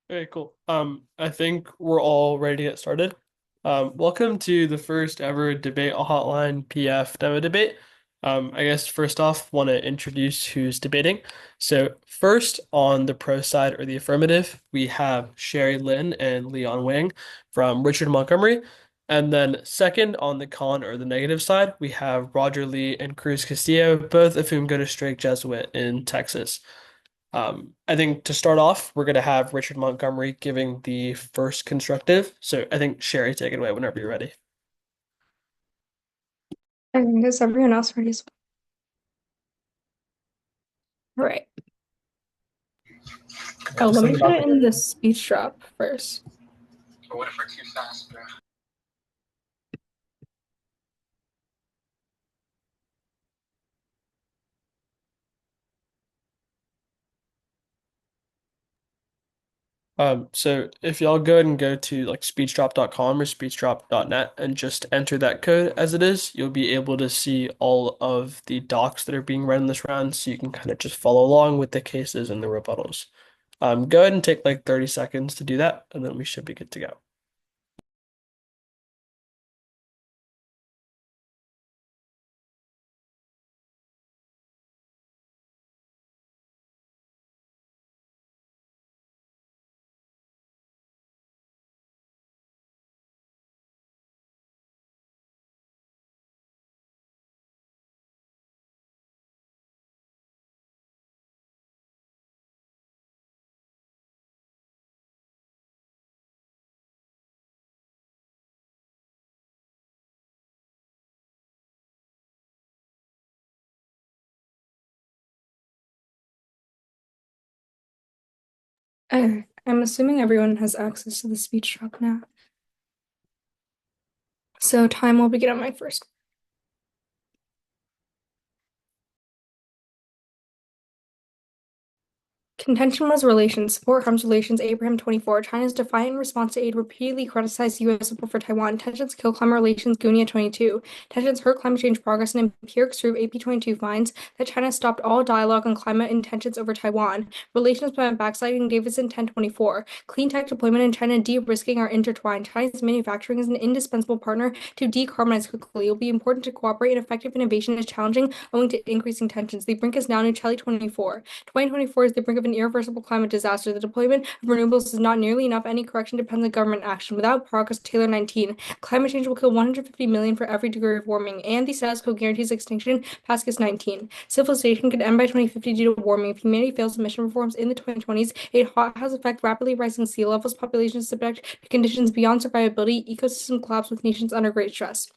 Very cool. I think we're all ready to get started. Welcome to the first ever debate hotline PF demo debate. I guess first off, want to introduce who's debating. So first on the pro side or the affirmative, we have Sherry Lynn and Leon Wang from Richard Montgomery. And then second on the con or the negative side, we have Roger Lee and Cruz Castillo, both of whom go to Strake Jesuit in Texas. I think to start off, we're going to have Richard Montgomery giving the first constructive. So I think Sherry, take it away whenever you're ready. And is everyone else ready as well? All right. Oh, let me put it in the speech drop first. Or what if we're too fast, bro? So if y'all go ahead and go to like speechdrop.com or speechdrop.net and just enter that code as it is, you'll be able to see all of the docs that are being read in this round, so you can kind of just follow along with the cases and the rebuttals. Go ahead and take like 30 seconds to do that, and then we should be good to go. I'm assuming everyone has access to the speech drop now. So time will begin on my first. Contention was relations. Support harms relations. Abraham 24. China's defiant response to aid repeatedly criticized U.S. support for Taiwan. Tensions kill climate relations. Gunia 22. Tensions hurt climate change progress, and empirics prove AP 22 finds that China stopped all dialogue on climate intentions over Taiwan. Relations by backsliding. Davidson 1024. Clean tech deployment and China de-risking are intertwined. Chinese manufacturing is an indispensable partner to decarbonize quickly. It will be important to cooperate, and effective innovation is challenging owing to increasing tensions. The brink is now New Delhi 24. 2024 is the brink of an irreversible climate disaster. The deployment of renewables is not nearly enough. Any correction depends on government action. Without progress, Taylor 19. Climate change will kill 150 million for every degree of warming, and the status quo guarantees extinction. Pascas 19. Civilization could end by 2050 due to warming. If humanity fails emission reforms in the 2020s, a hothouse effect, rapidly rising sea levels, population subject to conditions beyond survivability, ecosystem collapse with nations under great stress.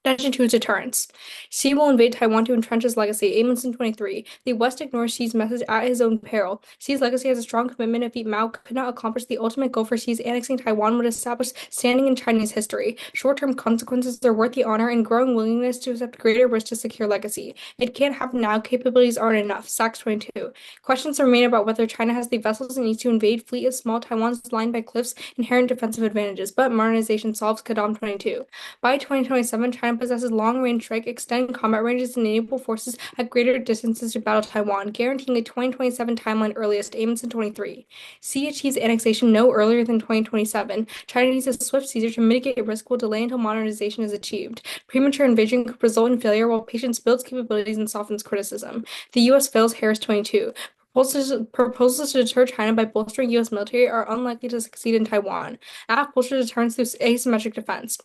Attention to deterrence. Xi will invade Taiwan to entrench his legacy. Amundsen 23. The West ignores Xi's message at his own peril. Xi's legacy has a strong commitment. If Mao could not accomplish the ultimate goal for Xi's, annexing Taiwan would establish standing in Chinese history. Short-term consequences are worth the honor and growing willingness to accept greater risk to secure legacy. It can't happen now. Capabilities aren't enough. Sachs 22. Questions remain about whether China has the vessels it needs to invade fleet of small Taiwan's lined by cliffs, inherent defensive advantages, but modernization solves Kadam 22. By 2027, China possesses long-range strike, extended combat ranges, and enable forces at greater distances to battle Taiwan, guaranteeing a 2027 timeline earliest. Amundsen 23. Xi achieves annexation no earlier than 2027. China needs a swift seizure to mitigate risk, will delay until modernization is achieved. Premature invasion could result in failure, while patience builds capabilities and softens criticism. The U.S. fails. Harris 22. Proposals to deter China by bolstering U.S. military are unlikely to succeed in Taiwan. AFF bolsters deterrence through asymmetric defense.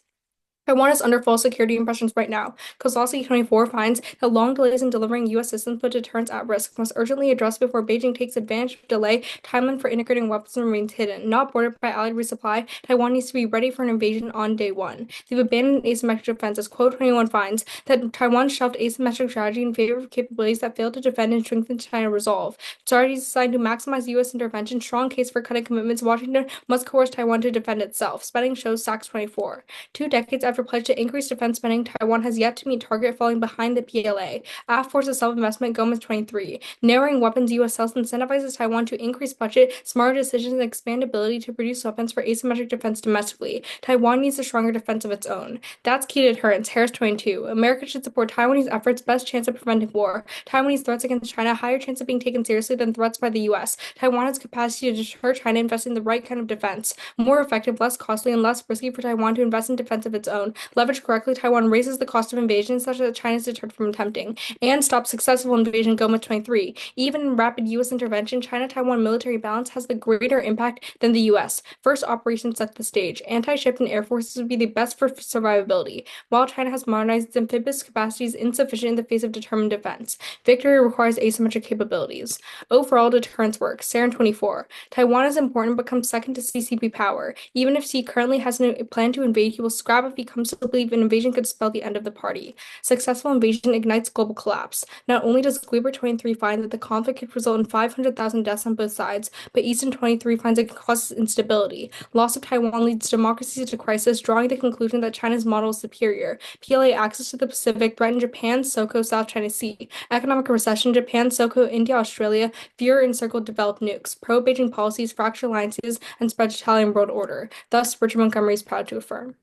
Taiwan is under full security impressions right now. Kozlowski 24 finds that long delays in delivering U.S. systems put deterrence at risk, must urgently address before Beijing takes advantage of delay. Timeline for integrating weapons remains hidden. Not bordered by allied resupply, Taiwan needs to be ready for an invasion on day one. They've abandoned asymmetric defense, as Quo 21 finds that Taiwan shelved asymmetric strategy in favor of capabilities that fail to defend and strengthen China resolve. Strategies designed to maximize U.S. intervention, strong case for cutting commitments. Washington must coerce Taiwan to defend itself. Spending shows Sachs 24. 2 decades after effort pledged to increase defense spending, Taiwan has yet to meet target, falling behind the PLA. AFF forces self-investment, Gomez 23. Narrowing weapons U.S. sales incentivizes Taiwan to increase budget, smarter decisions, and expand ability to produce weapons for asymmetric defense domestically. Taiwan needs a stronger defense of its own. That's key deterrence, Harris 22. America should support Taiwanese efforts, best chance of preventing war. Taiwanese threats against China, higher chance of being taken seriously than threats by the U.S. Taiwan has capacity to deter China, investing in the right kind of defense. More effective, less costly, and less risky for Taiwan to invest in defense of its own. Leveraged correctly, Taiwan raises the cost of invasion such that China is deterred from attempting. And stops successful invasion, Gomez 23. Even in rapid U.S. intervention, China-Taiwan military balance has the greater impact than the U.S. First operation set the stage. Anti-ship and air forces would be the best for survivability, while China has modernized its amphibious capacities insufficient in the face of determined defense. Victory requires asymmetric capabilities. Overall deterrence works. Sarin 24. Taiwan is important but comes second to CCP power. Even if Xi currently has no plan to invade, he will scrap if he comes to believe an invasion could spell the end of the party. Successful invasion ignites global collapse. Not only does Gleber 23 find that the conflict could result in 500,000 deaths on both sides, but Easton 23 finds it causes instability. Loss of Taiwan leads democracies to crisis, drawing the conclusion that China's model is superior. PLA access to the Pacific threaten Japan, SOCO, South China Sea. Economic recession, Japan, SOCO, India, Australia, fear encircled developed nukes. Pro-Beijing policies fracture alliances and spread totalitarian world order. Thus, Richard Montgomery is proud to affirm.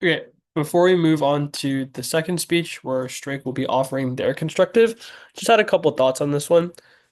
Okay, before we move on to the second speech where Strake will be offering their constructive, just had a couple thoughts on this one.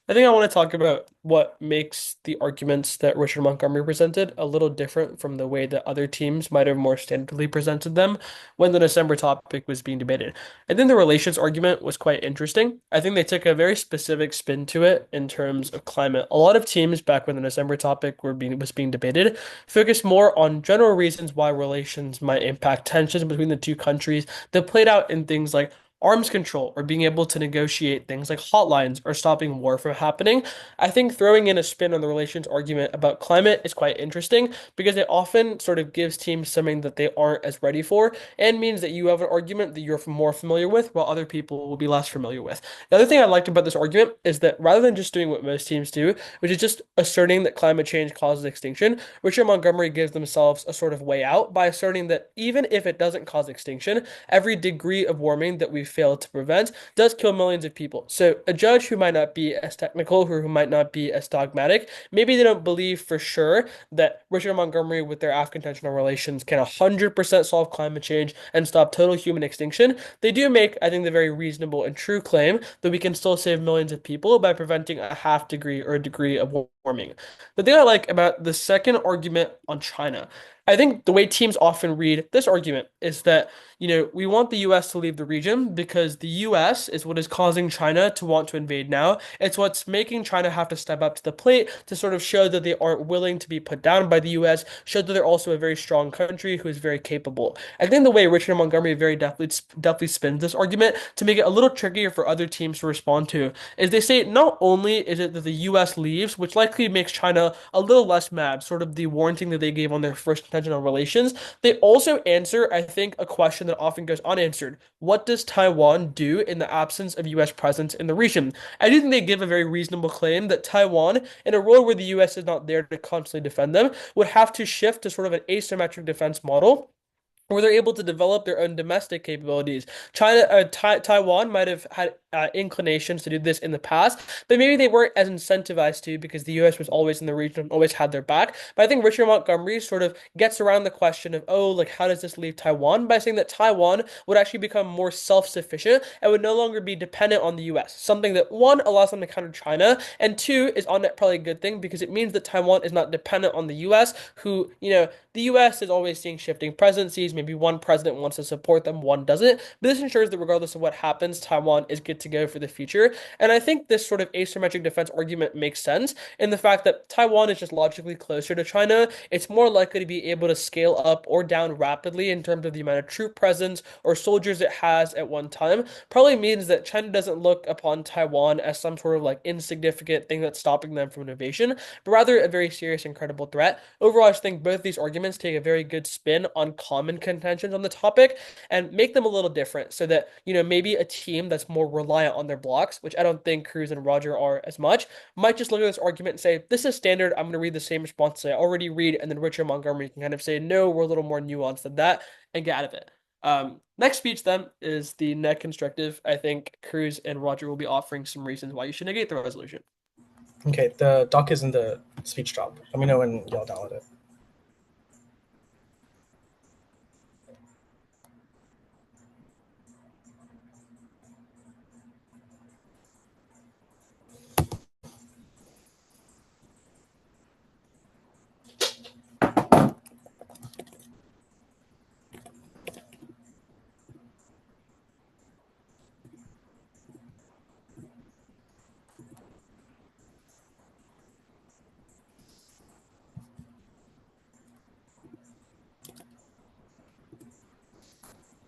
I think I want to talk about what makes the arguments that Richard Montgomery presented a little different from the way that other teams might have more standardly presented them when the Nocember topic was being debated. I think the relations argument was quite interesting. I think they took a very specific spin to it in terms of climate. A lot of teams back when the Nocember topic was being debated focused more on general reasons why relations might impact tensions between the two countries that played out in things like arms control or being able to negotiate things like hotlines or stopping war from happening. I think throwing in a spin on the relations argument about climate is quite interesting because it often sort of gives teams something that they aren't as ready for and means that you have an argument that you're more familiar with while other people will be less familiar with. The other thing I liked about this argument is that rather than just doing what most teams do, which is just asserting that climate change causes extinction, Richard Montgomery gives themselves a sort of way out by asserting that even if it doesn't cause extinction, every degree of warming that we fail to prevent does kill millions of people. So a judge who might not be as technical or who might not be as dogmatic, maybe they don't believe for sure that Richard Montgomery with their AFF contentional relations can 100% solve climate change and stop total human extinction. They do make, I think, the very reasonable and true claim that we can still save millions of people by preventing a half degree or a degree of warming. The thing I like about the second argument on China, I think the way teams often read this argument is that, we want the US to leave the region because the US is what is causing China to want to invade now. It's what's making China have to step up to the plate to sort of show that they aren't willing to be put down by the US, show that they're also a very strong country who is very capable. I think the way Richard Montgomery very definitely spins this argument to make it a little trickier for other teams to respond to is they say not only is it that the US leaves, which likely makes China a little less mad, sort of the warranting that they gave on their first intentional relations, they also answer, I think, a question that often goes unanswered. What does Taiwan do in the absence of US presence in the region? I do think they give a very reasonable claim that Taiwan, in a world where the US is not there to constantly defend them, would have to shift to sort of an asymmetric defense model where they're able to develop their own domestic capabilities. Taiwan might have had inclinations to do this in the past, but maybe they weren't as incentivized to because the U.S. was always in the region and always had their back. But I think Richard Montgomery sort of gets around the question of, oh, like how does this leave Taiwan by saying that Taiwan would actually become more self-sufficient and would no longer be dependent on the U.S. Something that one allows them to counter China, and two is on net probably a good thing because it means that Taiwan is not dependent on the U.S. who, the U.S. is always seeing shifting presidencies. Maybe one president wants to support them, one doesn't. But this ensures that regardless of what happens, Taiwan is good to go for the future. And I think this sort of asymmetric defense argument makes sense in the fact that Taiwan is just logically closer to China. It's more likely to be able to scale up or down rapidly in terms of the amount of troop presence or soldiers it has at one time. Probably means that China doesn't look upon Taiwan as some sort of like insignificant thing that's stopping them from innovation, but rather a very serious and credible threat. Overall, I just think both these arguments take a very good spin on common contentions on the topic and make them a little different so that, maybe a team that's more reliant on their blocks, which I don't think Cruz and Roger are as much, might just look at this argument and say, this is standard. I'm going to read the same response I already read. And then Richard Montgomery can kind of say, no, we're a little more nuanced than that and get out of it. Next speech then is the net constructive. I think Cruz and Roger will be offering some reasons why you should negate the resolution. Okay, the doc is in the speech drop. Let me know when y'all download it.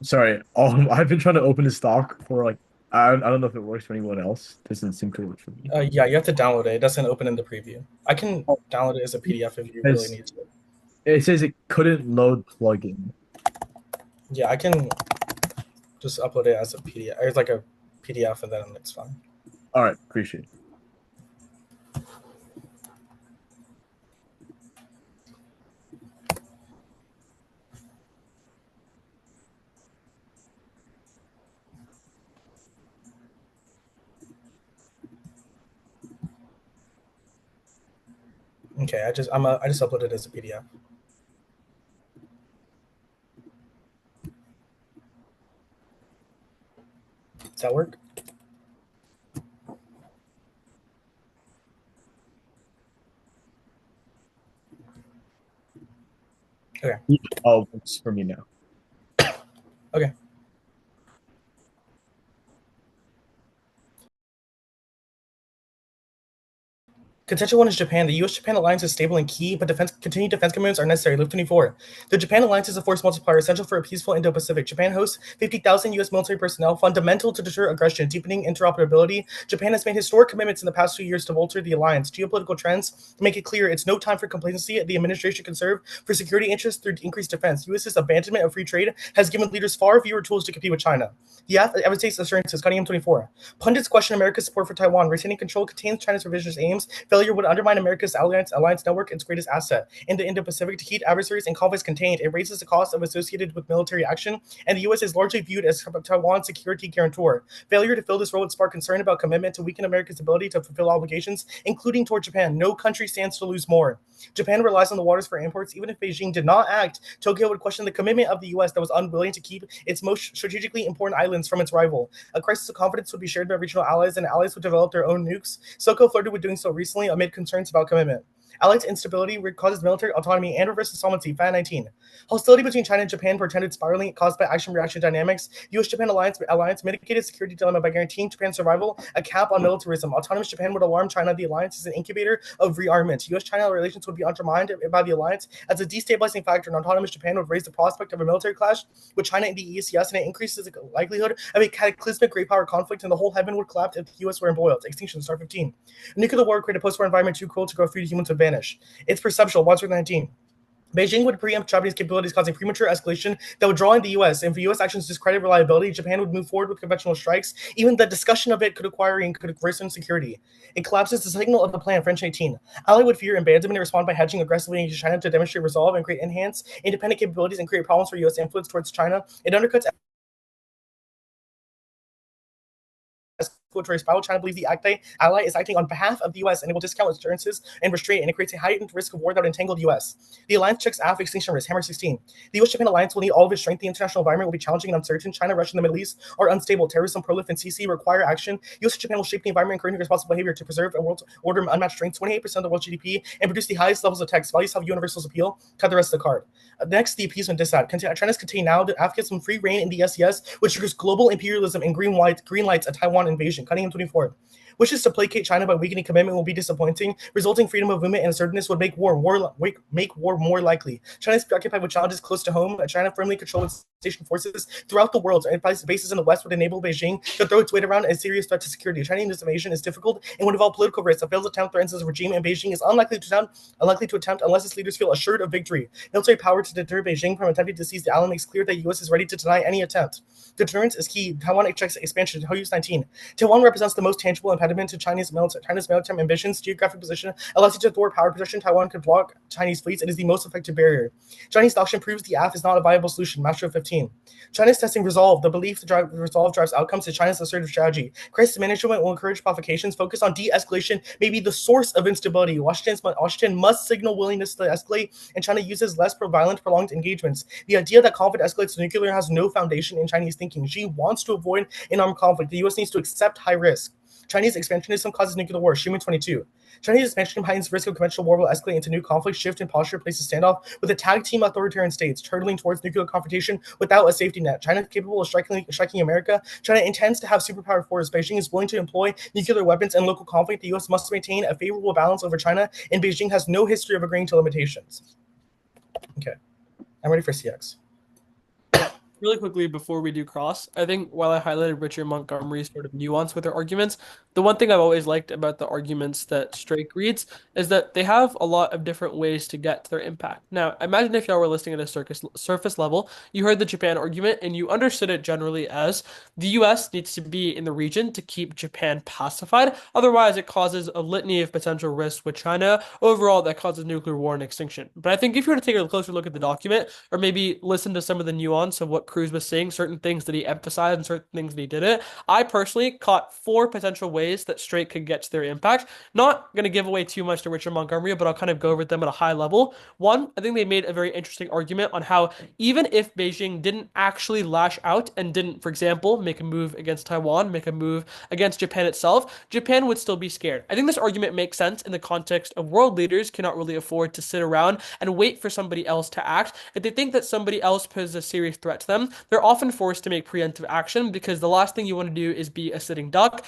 Sorry, I've been trying to open this doc for like I don't know if it works for anyone else. Doesn't seem to work for me. Yeah, you have to download it. It doesn't open in the preview. I can download it as a PDF if you really need to. It says it couldn't load plugin. Yeah, I can just upload it as a PDF. It's like a PDF, and then it's fine. All right, appreciate it. Okay, I just uploaded it as a PDF. Does that work? Okay. Oh, it's for me now. Okay. Contention 1 is Japan. The U.S.-Japan alliance is stable and key, but continued defense commitments are necessary. Live 24. The Japan alliance is a force multiplier essential for a peaceful Indo-Pacific. Japan hosts 50,000 U.S. military personnel, fundamental to deter aggression, deepening interoperability. Japan has made historic commitments in the past 2 years to bolster the alliance. Geopolitical trends make it clear it's no time for complacency. The administration can serve for security interests through increased defense. U.S.'s abandonment of free trade has given leaders far fewer tools to compete with China. The United States assurances, cutting M24. Pundits question America's support for Taiwan. Retaining control contains China's revisionist aims. Failure would undermine America's alliance network, its greatest asset. In the Indo-Pacific, to keep adversaries and conflicts contained, it raises the cost of associated with military action, and the U.S. is largely viewed as Taiwan's security guarantor. Failure to fill this role would spark concern about commitment to weaken America's ability to fulfill obligations, including toward Japan. No country stands to lose more. Japan relies on the waters for imports. Even if Beijing did not act, Tokyo would question the commitment of the U.S. that was unwilling to keep its most strategically important islands from its rival. A crisis of confidence would be shared by regional allies, and allies would develop their own nukes. SOCO flirted with doing so recently amid concerns about commitment. Allied instability causes military autonomy and reverses solvency. FAT 19. Hostility between China and Japan pretended spiraling caused by action-reaction dynamics. U.S.-Japan alliance mitigated security dilemma by guaranteeing Japan's survival, a cap on militarism. Autonomous Japan would alarm China. The alliance is an incubator of rearmament. U.S.-China relations would be undermined by the alliance as a destabilizing factor, and autonomous Japan would raise the prospect of a military clash with China in the ECS, and it increases the likelihood of a cataclysmic great power conflict, and the whole heaven would collapse if the U.S. were embroiled. Extinction, star 15. Nuclear war would create a post-war environment too cruel to grow free humans would vanish. It's perceptual. Watch 19. Beijing would preempt Japanese capabilities, causing premature escalation that would draw in the U.S. If U.S. actions discredit reliability, Japan would move forward with conventional strikes. Even the discussion of it could acquire and could worsen security. It collapses the signal of the plan. French 18. Ally would fear abandonment and respond by hedging aggressively into China to demonstrate resolve and create enhanced independent capabilities and create problems for U.S. influence towards China. It undercuts spiral. China believes the ally is acting on behalf of the U.S. and it will discount assurances and restraint, and it creates a heightened risk of war that would entangle the U.S. The alliance checks AFF extinction risk. Hammer 16. The U.S.-Japan alliance will need all of its strength. The international environment will be challenging and uncertain. China, Russia, and the Middle East are unstable. Terrorism, prolif, and CC require action. U.S. and Japan will shape the environment, encouraging responsible behavior to preserve a world order of unmatched strength, 28% of the world's GDP, and produce the highest levels of tax. Values have universal appeal. Cut the rest of the card. Next, the appeasement dissat. China's contain now that AFF gets some free reign in the SES, which triggers global imperialism and green lights a Taiwan invasion. Cutting M24. Wishes to placate China by weakening commitment will be disappointing. Resulting freedom of movement and assertiveness would make war more likely. China is preoccupied with challenges close to home. China firmly controls its station forces throughout the world, and bases in the West would enable Beijing to throw its weight around a serious threat to security. Chinese invasion is difficult and would involve political risks. A failed attempt threatens its regime, and Beijing is unlikely to attempt unless its leaders feel assured of victory. Military power to deter Beijing from attempting to seize the island makes clear that the U.S. is ready to deny any attempt. Deterrence is key. Taiwan expects expansion. Hughes 19. Taiwan represents the most tangible impediment to China's maritime ambitions. Geographic position allows it to thwart power position. Taiwan could block Chinese fleets. It is the most effective barrier. Chinese doctrine proves the AFF is not a viable solution. Master of 15. China's testing resolve. The belief that resolve drives outcomes is China's assertive strategy. Crisis management will encourage provocations. Focus on de-escalation may be the source of instability. Washington must signal willingness to escalate, and China uses less violent, prolonged engagements. The idea that conflict escalates to nuclear has no foundation in Chinese thinking. Xi wants to avoid an armed conflict. The U.S. needs to accept high risk. Chinese expansionism causes nuclear war. Schumann 22. Chinese expansionism heightens risk of conventional war will escalate into new conflict, shift in posture, places standoff with a tag team authoritarian states, hurtling towards nuclear confrontation without a safety net. China is capable of striking America. China intends to have superpower force. Beijing is willing to employ nuclear weapons and local conflict. The U.S. must maintain a favorable balance over China, and Beijing has no history of agreeing to limitations. Okay, I'm ready for CX. Really quickly before we do cross, I think while I highlighted Richard Montgomery's sort of nuance with their arguments, the one thing I've always liked about the arguments that Strake reads is that they have a lot of different ways to get to their impact. Now, imagine if y'all were listening at a surface level, you heard the Japan argument and you understood it generally as the US needs to be in the region to keep Japan pacified. Otherwise, it causes a litany of potential risks with China. Overall, that causes nuclear war and extinction. But I think if you were to take a closer look at the document, or maybe listen to some of the nuance of what Cruz was saying, certain things that he emphasized and certain things that he didn't, I personally caught 4 potential ways that Strake could get to their impact. Not going to give away too much to Richard Montgomery, but I'll kind of go over them at a high level. One, I think they made a very interesting argument on how even if Beijing didn't actually lash out and didn't, for example, make a move against Taiwan, make a move against Japan itself, Japan would still be scared. I think this argument makes sense in the context of world leaders cannot really afford to sit around and wait for somebody else to act. If they think that somebody else poses a serious threat to them, they're often forced to make preemptive action because the last thing you want to do is be a sitting duck.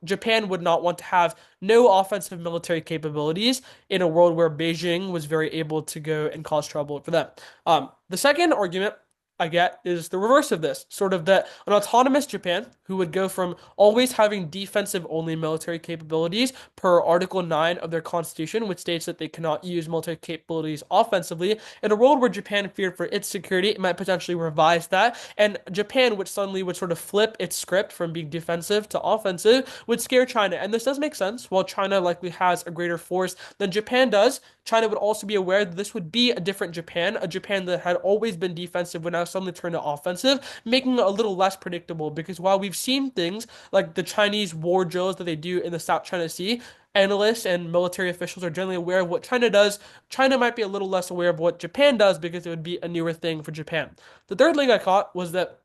Japan would not want to have no offensive military capabilities in a world where Beijing was very able to go and cause trouble for them. The second argument I get is the reverse of this, sort of that an autonomous Japan who would go from always having defensive only military capabilities per Article 9 of their constitution, which states that they cannot use military capabilities offensively, in a world where Japan feared for its security, it might potentially revise that, and Japan, which suddenly would sort of flip its script from being defensive to offensive, would scare China. And this does make sense. While China likely has a greater force than Japan does, China would also be aware that this would be a different Japan, a Japan that had always been defensive would now suddenly turn to offensive, making it a little less predictable. Because while we've seen things like the Chinese war drills that they do in the South China Sea, analysts and military officials are generally aware of what China does. China might be a little less aware of what Japan does because it would be a newer thing for Japan. The third thing I caught was that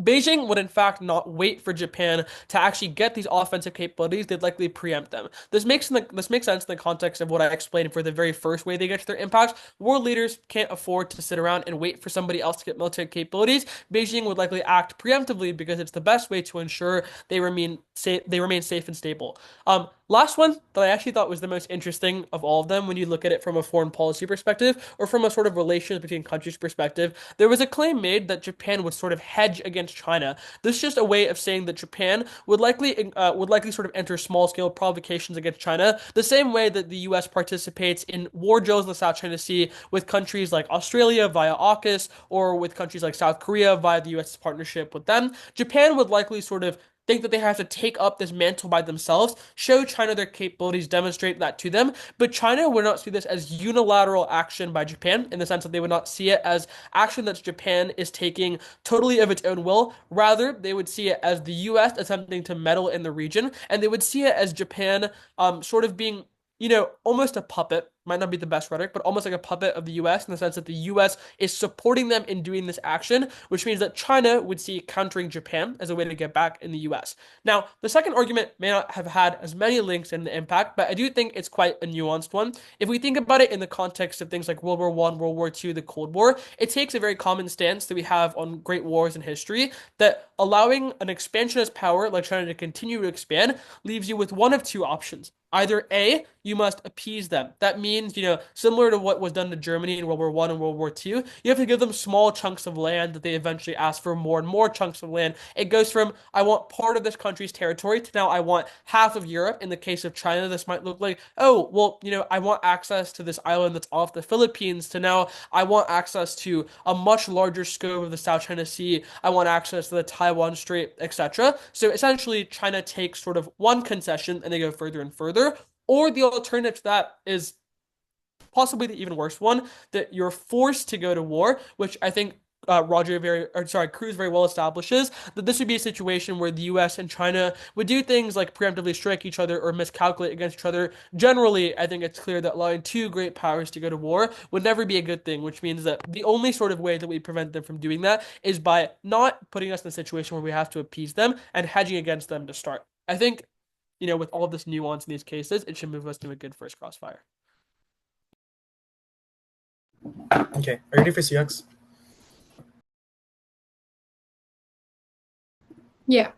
Beijing would in fact not wait for Japan to actually get these offensive capabilities. They'd likely preempt them. This makes sense in the context of what I explained for the very first way they get to their impact. World leaders can't afford to sit around and wait for somebody else to get military capabilities. Beijing would likely act preemptively because it's the best way to ensure they remain safe and stable. Last one that I actually thought was the most interesting of all of them when you look at it from a foreign policy perspective or from a sort of relations between countries perspective, there was a claim made that Japan would sort of hedge against China. This is just a way of saying that Japan would likely sort of enter small-scale provocations against China, the same way that the U.S. participates in war drills in the South China Sea with countries like Australia via AUKUS or with countries like South Korea via the U.S.'s partnership with them. Japan would likely sort of think that they have to take up this mantle by themselves, show China their capabilities, demonstrate that to them. But China would not see this as unilateral action by Japan in the sense that they would not see it as action that Japan is taking totally of its own will. Rather, they would see it as the U.S. attempting to meddle in the region, and they would see it as Japan sort of being almost a puppet might not be the best rhetoric, but almost like a puppet of the US in the sense that the US is supporting them in doing this action, which means that China would see countering Japan as a way to get back in the US. Now, the second argument may not have had as many links in the impact, but I do think it's quite a nuanced one. If we think about it in the context of things like World War I, World War II, the Cold War, it takes a very common stance that we have on great wars in history that allowing an expansionist power like China to continue to expand leaves you with one of two options. Either A, you must appease them. That means, similar to what was done to Germany in World War I and World War II, you have to give them small chunks of land that they eventually ask for more and more chunks of land. It goes from, I want part of this country's territory to now I want half of Europe. In the case of China, this might look like, oh, well, I want access to this island that's off the Philippines to now I want access to a much larger scope of the South China Sea. I want access to the Taiwan Strait, etc. So essentially, China takes sort of one concession and they go further and further. Or the alternative to that is possibly the even worse one, that you're forced to go to war, which I think Cruz very well establishes that this would be a situation where the U.S. and China would do things like preemptively strike each other or miscalculate against each other. Generally, I think it's clear that allowing two great powers to go to war would never be a good thing, which means that the only sort of way that we prevent them from doing that is by not putting us in a situation where we have to appease them and hedging against them to start. I think, with all of this nuance in these cases, it should move us to a good first crossfire. Okay, are you ready for CX? Yeah.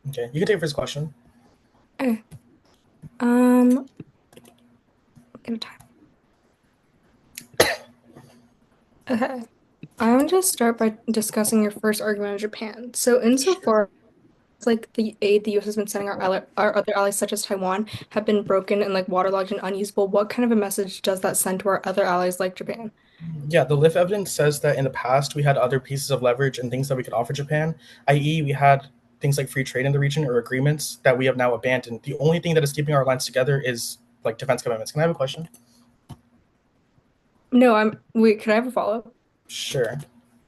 Okay, you can take first question. Okay. Get a time. Okay. I want to start by discussing your first argument of Japan. So insofar as like the aid the US has been sending our other allies such as Taiwan have been broken and like waterlogged and unusable, what kind of a message does that send to our other allies like Japan? Yeah, the LIF evidence says that in the past we had other pieces of leverage and things that we could offer Japan, i.e. we had things like free trade in the region or agreements that we have now abandoned. The only thing that is keeping our alliance together is like defense commitments. Can I have a question? No, wait, could I have a follow-up? Sure.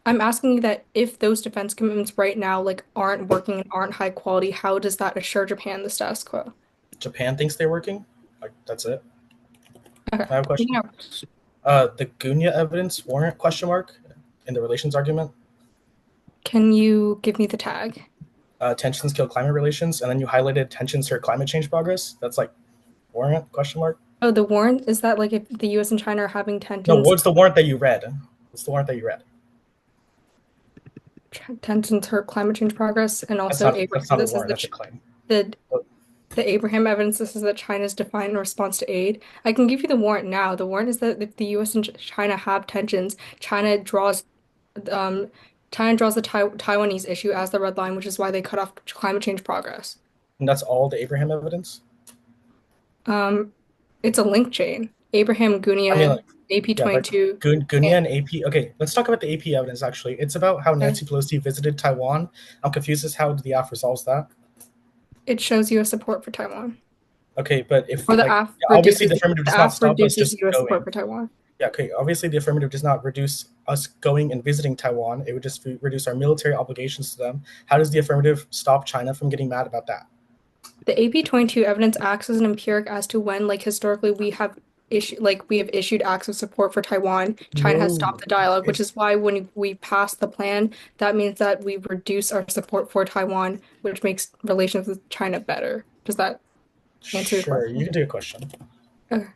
I'm asking you that if those defense commitments right now like aren't working and aren't high quality, how does that assure Japan the status quo? Japan thinks they're working. Like that's it. Okay. Can I have a question? Yeah. The Gunya evidence warrant question mark in the relations argument. Can you give me the tag? Tensions kill climate relations, and then you highlighted tensions hurt climate change progress. That's like warrant question mark. Oh, the warrant? Is that like if the US and China are having tensions? No, what's the warrant that you read? What's the warrant that you read? Tensions hurt climate change progress, and also that's not a warrant. That's a claim. The Abraham evidence. This is that China's defiant response to aid. I can give you the warrant now. The warrant is that if the U.S. and China have tensions, China draws the Taiwanese issue as the red line, which is why they cut off climate change progress. And that's all the Abraham evidence? It's a link chain. Abraham, Gunya, AP22. Gunya and AP. Okay, let's talk about the AP evidence, actually. It's about how Nancy Pelosi visited Taiwan. I'm confused as how the AF resolves that. It shows U.S. support for Taiwan. Okay, but if obviously the affirmative does not stop us just US going. support for Taiwan. Yeah, okay. Obviously, the affirmative does not reduce us going and visiting Taiwan. It would just reduce our military obligations to them. How does the affirmative stop China from getting mad about that? The AP22 evidence acts as an empiric as to when, like historically, we have issued acts of support for Taiwan. China has stopped the dialogue, which is why when we pass the plan, that means that we reduce our support for Taiwan, which makes relations with China better. Does that answer your question? Sure, you can take a question. Okay.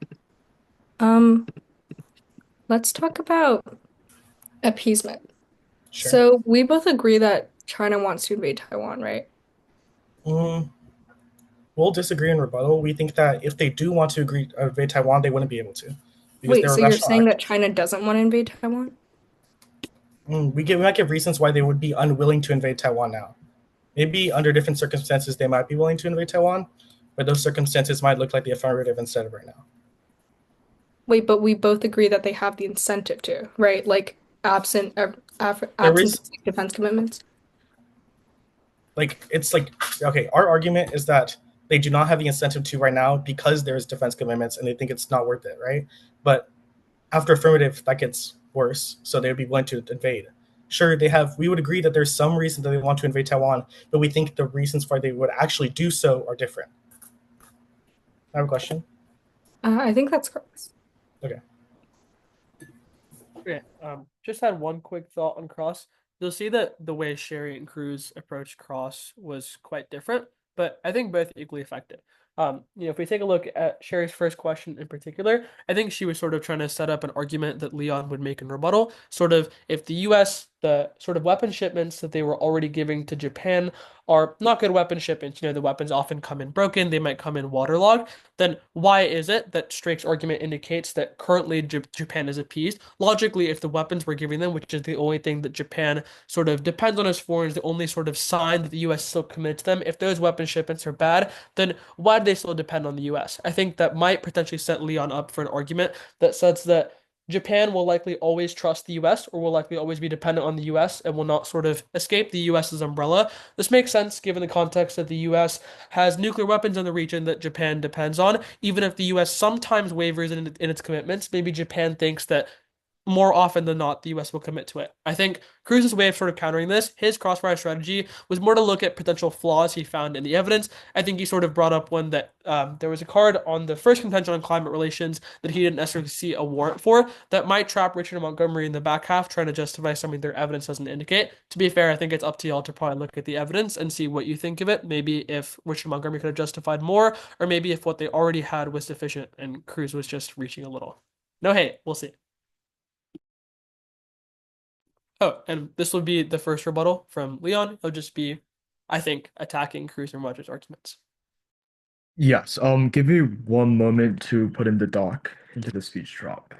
Let's talk about appeasement. Sure. So we both agree that China wants to invade Taiwan, right? We'll disagree in rebuttal. We think that if they do want to invade Taiwan, they wouldn't be able to. Wait, so you're saying that China doesn't want to invade Taiwan? We might give reasons why they would be unwilling to invade Taiwan now. Maybe under different circumstances, they might be willing to invade Taiwan, but those circumstances might look like the affirmative instead of right now. Wait, but we both agree that they have the incentive to, right? Like absent defense commitments. Okay, our argument is that they do not have the incentive to right now because there's defense commitments and they think it's not worth it, right? But after affirmative, that gets worse, so they would be willing to invade. Sure, we would agree that there's some reason that they want to invade Taiwan, but we think the reasons why they would actually do so are different. I have a question. I think that's correct. Okay. Yeah, just had one quick thought on Cross. You'll see that the way Sherry and Cruz approached Cross was quite different, but I think both equally effective. If we take a look at Sherry's first question in particular, I think she was sort of trying to set up an argument that Leon would make in rebuttal. Sort of, if the U.S., the sort of weapon shipments that they were already giving to Japan are not good weapon shipments, the weapons often come in broken, they might come in waterlogged, then why is it that Strake's argument indicates that currently Japan is appeased? Logically, if the weapons we're giving them, which is the only thing that Japan sort of depends on as foreigners, the only sort of sign that the U.S. still commits to them, if those weapon shipments are bad, then why do they still depend on the U.S.? I think that might potentially set Leon up for an argument that says that Japan will likely always trust the US or will likely always be dependent on the US and will not sort of escape the US's umbrella. This makes sense given the context that the US has nuclear weapons in the region that Japan depends on. Even if the US sometimes wavers in its commitments, maybe Japan thinks that more often than not, the US will commit to it. I think Cruz's way of sort of countering this, his crossfire strategy, was more to look at potential flaws he found in the evidence. I think he sort of brought up one that there was a card on the first contention on climate relations that he didn't necessarily see a warrant for that might trap Richard Montgomery in the back half, trying to justify something their evidence doesn't indicate. To be fair, I think it's up to y'all to probably look at the evidence and see what you think of it. Maybe if Richard Montgomery could have justified more, or maybe if what they already had was sufficient and Cruz was just reaching a little. No hate, we'll see. Oh, and this will be the first rebuttal from Leon. It'll just be, I think, attacking Cruz and Rogers' arguments. Yes. Give me one moment to put in the doc into the speech drop.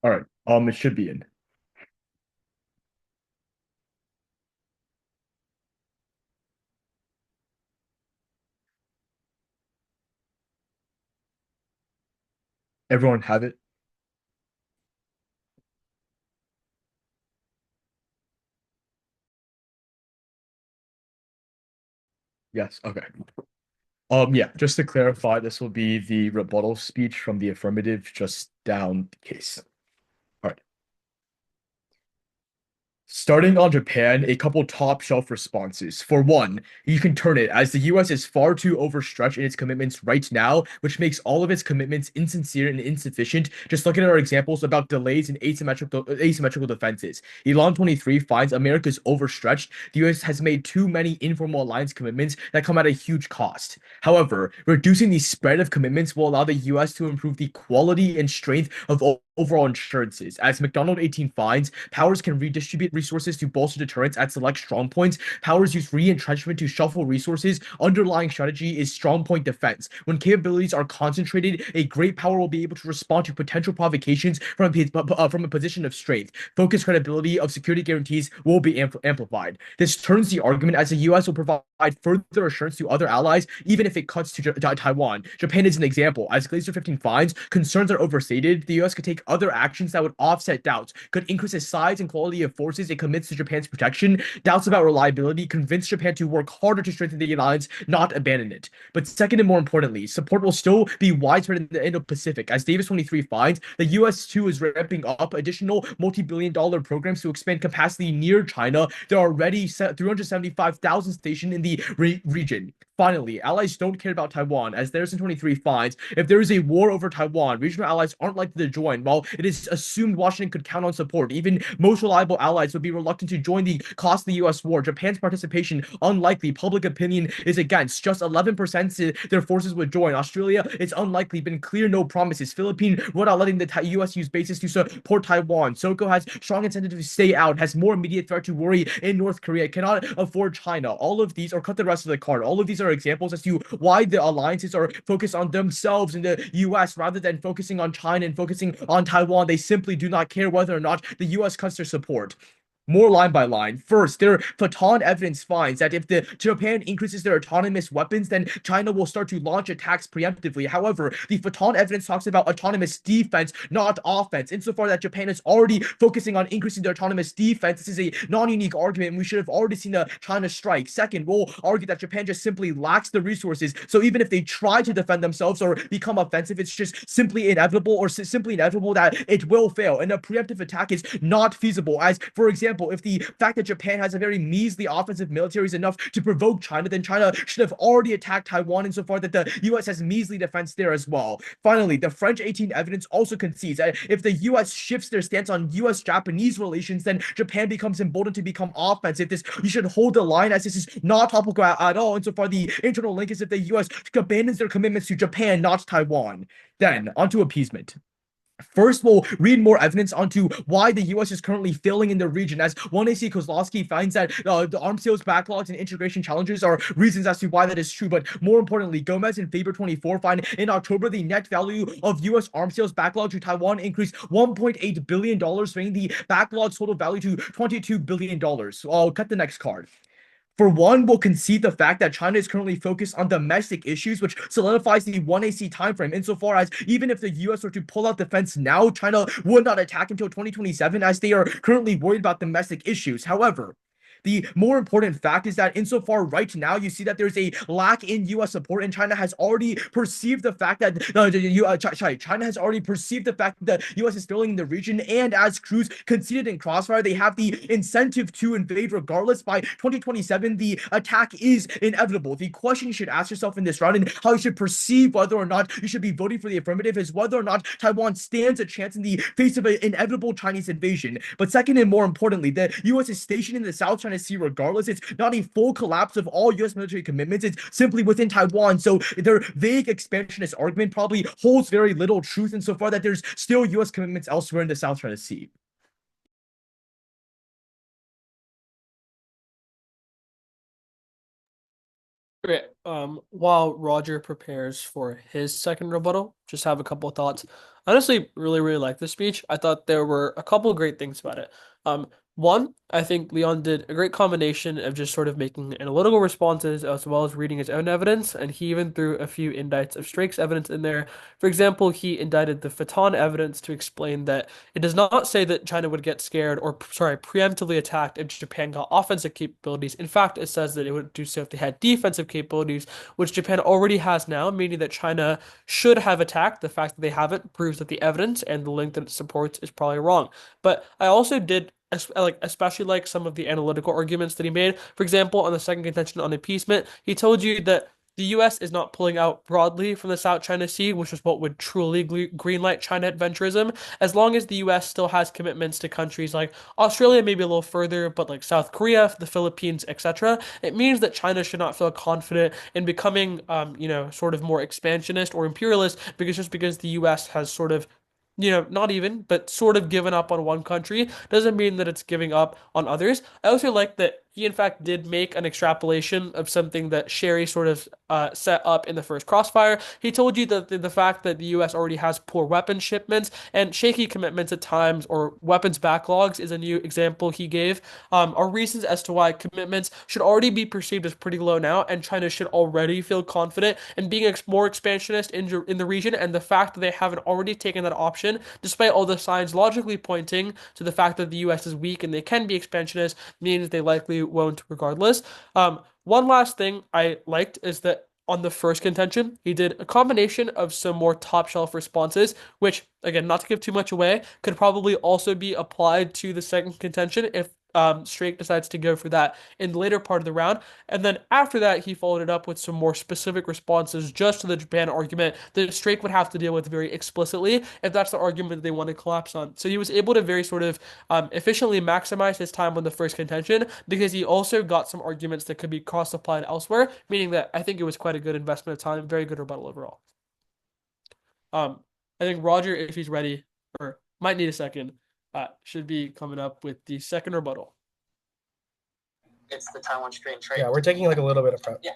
All right. It should be in. Everyone have it? Yes. Okay. Yeah, just to clarify, this will be the rebuttal speech from the affirmative just down the case. All right. Starting on Japan, a couple top shelf responses. For one, you can turn it as the US is far too overstretched in its commitments right now, which makes all of its commitments insincere and insufficient. Just looking at our examples about delays in asymmetrical defenses. Elon 23 finds America's overstretched. The US has made too many informal alliance commitments that come at a huge cost. However, reducing the spread of commitments will allow the US to improve the quality and strength of overall insurances. As McDonald 18 finds, powers can redistribute resources to bolster deterrence at select strong points. Powers use re-entrenchment to shuffle resources. Underlying strategy is strong point defense. When capabilities are concentrated, a great power will be able to respond to potential provocations from a position of strength. Focused credibility of security guarantees will be amplified. This turns the argument as the U.S. will provide further assurance to other allies, even if it cuts to Taiwan. Japan is an example. As Glazer 15 finds, concerns are overstated. The U.S. could take other actions that would offset doubts, could increase the size and quality of forces it commits to Japan's protection. Doubts about reliability convince Japan to work harder to strengthen the alliance, not abandon it. But second and more importantly, support will still be widespread in the Indo-Pacific. As Davis 23 finds, the U.S. too is ramping up additional multi-billion-dollar programs to expand capacity near China. There are already 375,000 stationed in the region. Finally, allies don't care about Taiwan. As Therson 23 finds, if there is a war over Taiwan, regional allies aren't likely to join. While it is assumed Washington could count on support, even most reliable allies would be reluctant to join the costly U.S. war. Japan's participation, unlikely. Public opinion is against. Just 11% said their forces would join. Australia, it's unlikely. Been clear, no promises. Philippines, we're not letting the U.S. use bases to support Taiwan. SOCO has strong incentive to stay out, has more immediate threat to worry in North Korea, cannot afford China. All of these, or cut the rest of the card, all of these are examples as to why the alliances are focused on themselves in the US rather than focusing on China and focusing on Taiwan. They simply do not care whether or not the US cuts their support. More line by line. First, their Photon evidence finds that if Japan increases their autonomous weapons, then China will start to launch attacks preemptively. However, the Photon evidence talks about autonomous defense, not offense. Insofar that Japan is already focusing on increasing their autonomous defense, this is a non-unique argument, and we should have already seen a China strike. Second, we'll argue that Japan just simply lacks the resources. So even if they try to defend themselves or become offensive, it's just simply inevitable that it will fail. And a preemptive attack is not feasible. As, for example, if the fact that Japan has a very measly offensive military is enough to provoke China, then China should have already attacked Taiwan insofar that the U.S. has measly defense there as well. Finally, the French 18 evidence also concedes that if the U.S. shifts their stance on U.S.-Japanese relations, then Japan becomes emboldened to become offensive. You should hold the line, as this is not topical at all insofar the internal link is if the U.S. abandons their commitments to Japan, not Taiwan. Then, onto appeasement. First, we'll read more evidence onto why the U.S. is currently failing in the region, as 1AC Kozlowski finds that the arms sales backlogs and integration challenges are reasons as to why that is true. But more importantly, Gomez and Faber 24 find in October the net value of U.S. arms sales backlog to Taiwan increased $1.8 billion, bringing the backlog's total value to $22 billion. So I'll cut the next card. For one, we'll concede the fact that China is currently focused on domestic issues, which solidifies the 1AC timeframe, insofar as even if the U.S. were to pull out defense now, China would not attack until 2027, as they are currently worried about domestic issues. However, the more important fact is that insofar right now you see that there's a lack in U.S. support, and China has already perceived the fact that China has already perceived the fact that the U.S. is failing in the region, and as crews conceded in Crossfire, they have the incentive to invade regardless. By 2027, the attack is inevitable. The question you should ask yourself in this round, and how you should perceive whether or not you should be voting for the affirmative, is whether or not Taiwan stands a chance in the face of an inevitable Chinese invasion. But second, and more importantly, the U.S. is stationed in the South China Sea regardless. It's not a full collapse of all U.S. military commitments. It's simply within Taiwan. So their vague expansionist argument probably holds very little truth insofar that there's still U.S. commitments elsewhere in the South China Sea. Great. While Roger prepares for his second rebuttal, just have a couple of thoughts. I honestly really like this speech. I thought there were a couple of great things about it. One, I think Leon did a great combination of just sort of making analytical responses as well as reading his own evidence, and he even threw a few indicts of Strake's evidence in there. For example, he indicted the Photon evidence to explain that it does not say that China would get scared or, preemptively attacked if Japan got offensive capabilities. In fact, it says that it would do so if they had defensive capabilities, which Japan already has now, meaning that China should have attacked. The fact that they haven't proves that the evidence and the link that it supports is probably wrong. But I also did especially like some of the analytical arguments that he made. For example, on the second contention on appeasement, he told you that the U.S. is not pulling out broadly from the South China Sea, which is what would truly greenlight China adventurism, as long as the U.S. still has commitments to countries like Australia, maybe a little further, but like South Korea, the Philippines, etc. It means that China should not feel confident in becoming, sort of more expansionist or imperialist, because the U.S. has sort of not even, but sort of given up on one country doesn't mean that it's giving up on others. I also like that he, in fact, did make an extrapolation of something that Sherry sort of set up in the first crossfire. He told you that the fact that the U.S. already has poor weapons shipments and shaky commitments at times, or weapons backlogs is a new example he gave, are reasons as to why commitments should already be perceived as pretty low now, and China should already feel confident in being more expansionist in the region, and the fact that they haven't already taken that option, despite all the signs logically pointing to the fact that the U.S. is weak and they can be expansionist, means they likely won't regardless. One last thing I liked is that on the first contention, he did a combination of some more top shelf responses, which, again, not to give too much away, could probably also be applied to the second contention if Strake decides to go for that in the later part of the round. And then after that, he followed it up with some more specific responses just to the Japan argument that Strake would have to deal with very explicitly if that's the argument that they want to collapse on. So he was able to very sort of efficiently maximize his time on the first contention, because he also got some arguments that could be cross-applied elsewhere, meaning that I think it was quite a good investment of time, very good rebuttal overall. I think Roger, if he's ready, or might need a second, should be coming up with the second rebuttal. It's the Taiwan Strait trade. Yeah, we're taking like a little bit of prep. Yeah.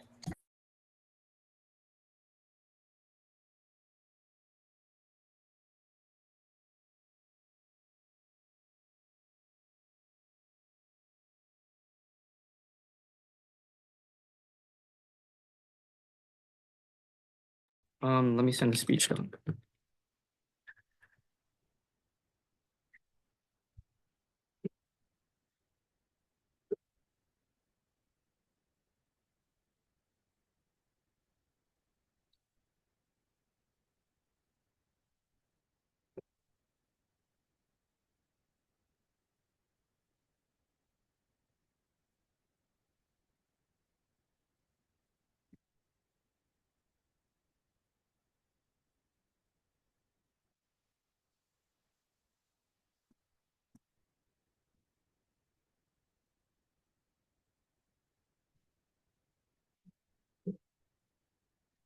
Let me send a speech now.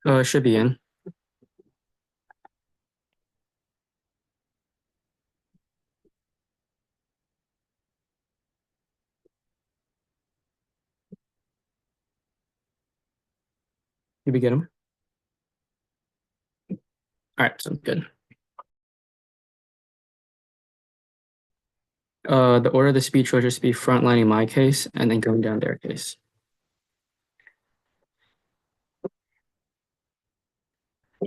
It should be in. Did we get him? All right, sounds good. The order of the speech will just be frontlining my case and then going down their case.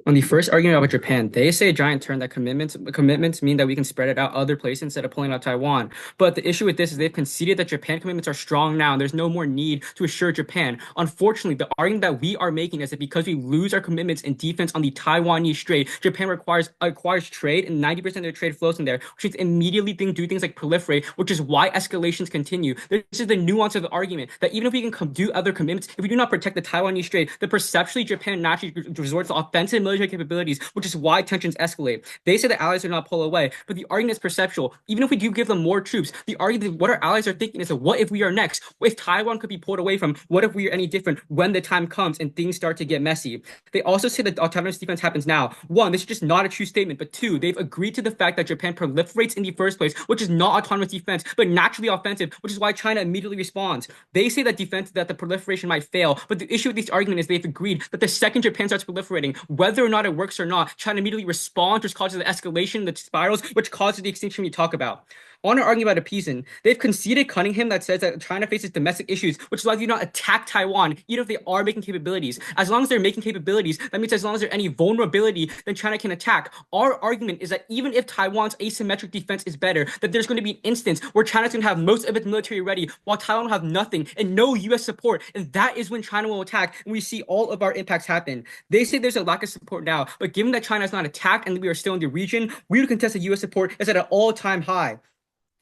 On the first argument about Japan, they say a giant turn that commitments mean that we can spread it out other places instead of pulling out Taiwan. But the issue with this is they've conceded that Japan commitments are strong now, and there's no more need to assure Japan. Unfortunately, the argument that we are making is that because we lose our commitments in defense on the Taiwanese Strait, Japan acquires trade, and 90% of their trade flows in there, which means immediately do things like proliferate, which is why escalations continue. This is the nuance of the argument, that even if we can do other commitments, if we do not protect the Taiwanese Strait, then perceptually Japan naturally resorts to offensive military capabilities, which is why tensions escalate. They say the allies do not pull away, but the argument is perceptual. Even if we do give them more troops, the argument what our allies are thinking is that what if we are next? If Taiwan could be pulled away from, what if we are any different when the time comes and things start to get messy? They also say that autonomous defense happens now. One, this is just not a true statement, but two, they've agreed to the fact that Japan proliferates in the first place, which is not autonomous defense, but naturally offensive, which is why China immediately responds. They say that the proliferation might fail, but the issue with this argument is they've agreed that the second Japan starts proliferating, whether or not it works or not, China immediately responds, which causes the escalation, the spirals, which causes the extinction we talk about. On our argument about appeasement, they've conceded Cunningham that says that China faces domestic issues, which allows you not attack Taiwan, even if they are making capabilities. As long as they're making capabilities, that means as long as there's any vulnerability, then China can attack. Our argument is that even if Taiwan's asymmetric defense is better, that there's going to be an instance where China's going to have most of its military ready, while Taiwan will have nothing and no U.S. support, and that is when China will attack, and we see all of our impacts happen. They say there's a lack of support now, but given that China is not attacked and we are still in the region, we would contest that U.S. support is at an all-time high.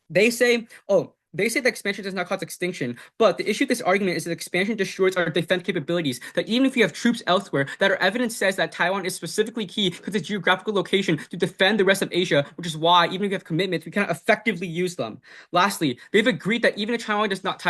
They say the expansion does not cause extinction, but the issue with this argument is that expansion destroys our defense capabilities. That even if we have troops elsewhere, that our evidence says that Taiwan is specifically key because its geographical location to defend the rest of Asia, which is why even if we have commitments, we cannot effectively use them. Lastly, they've agreed that even if China does not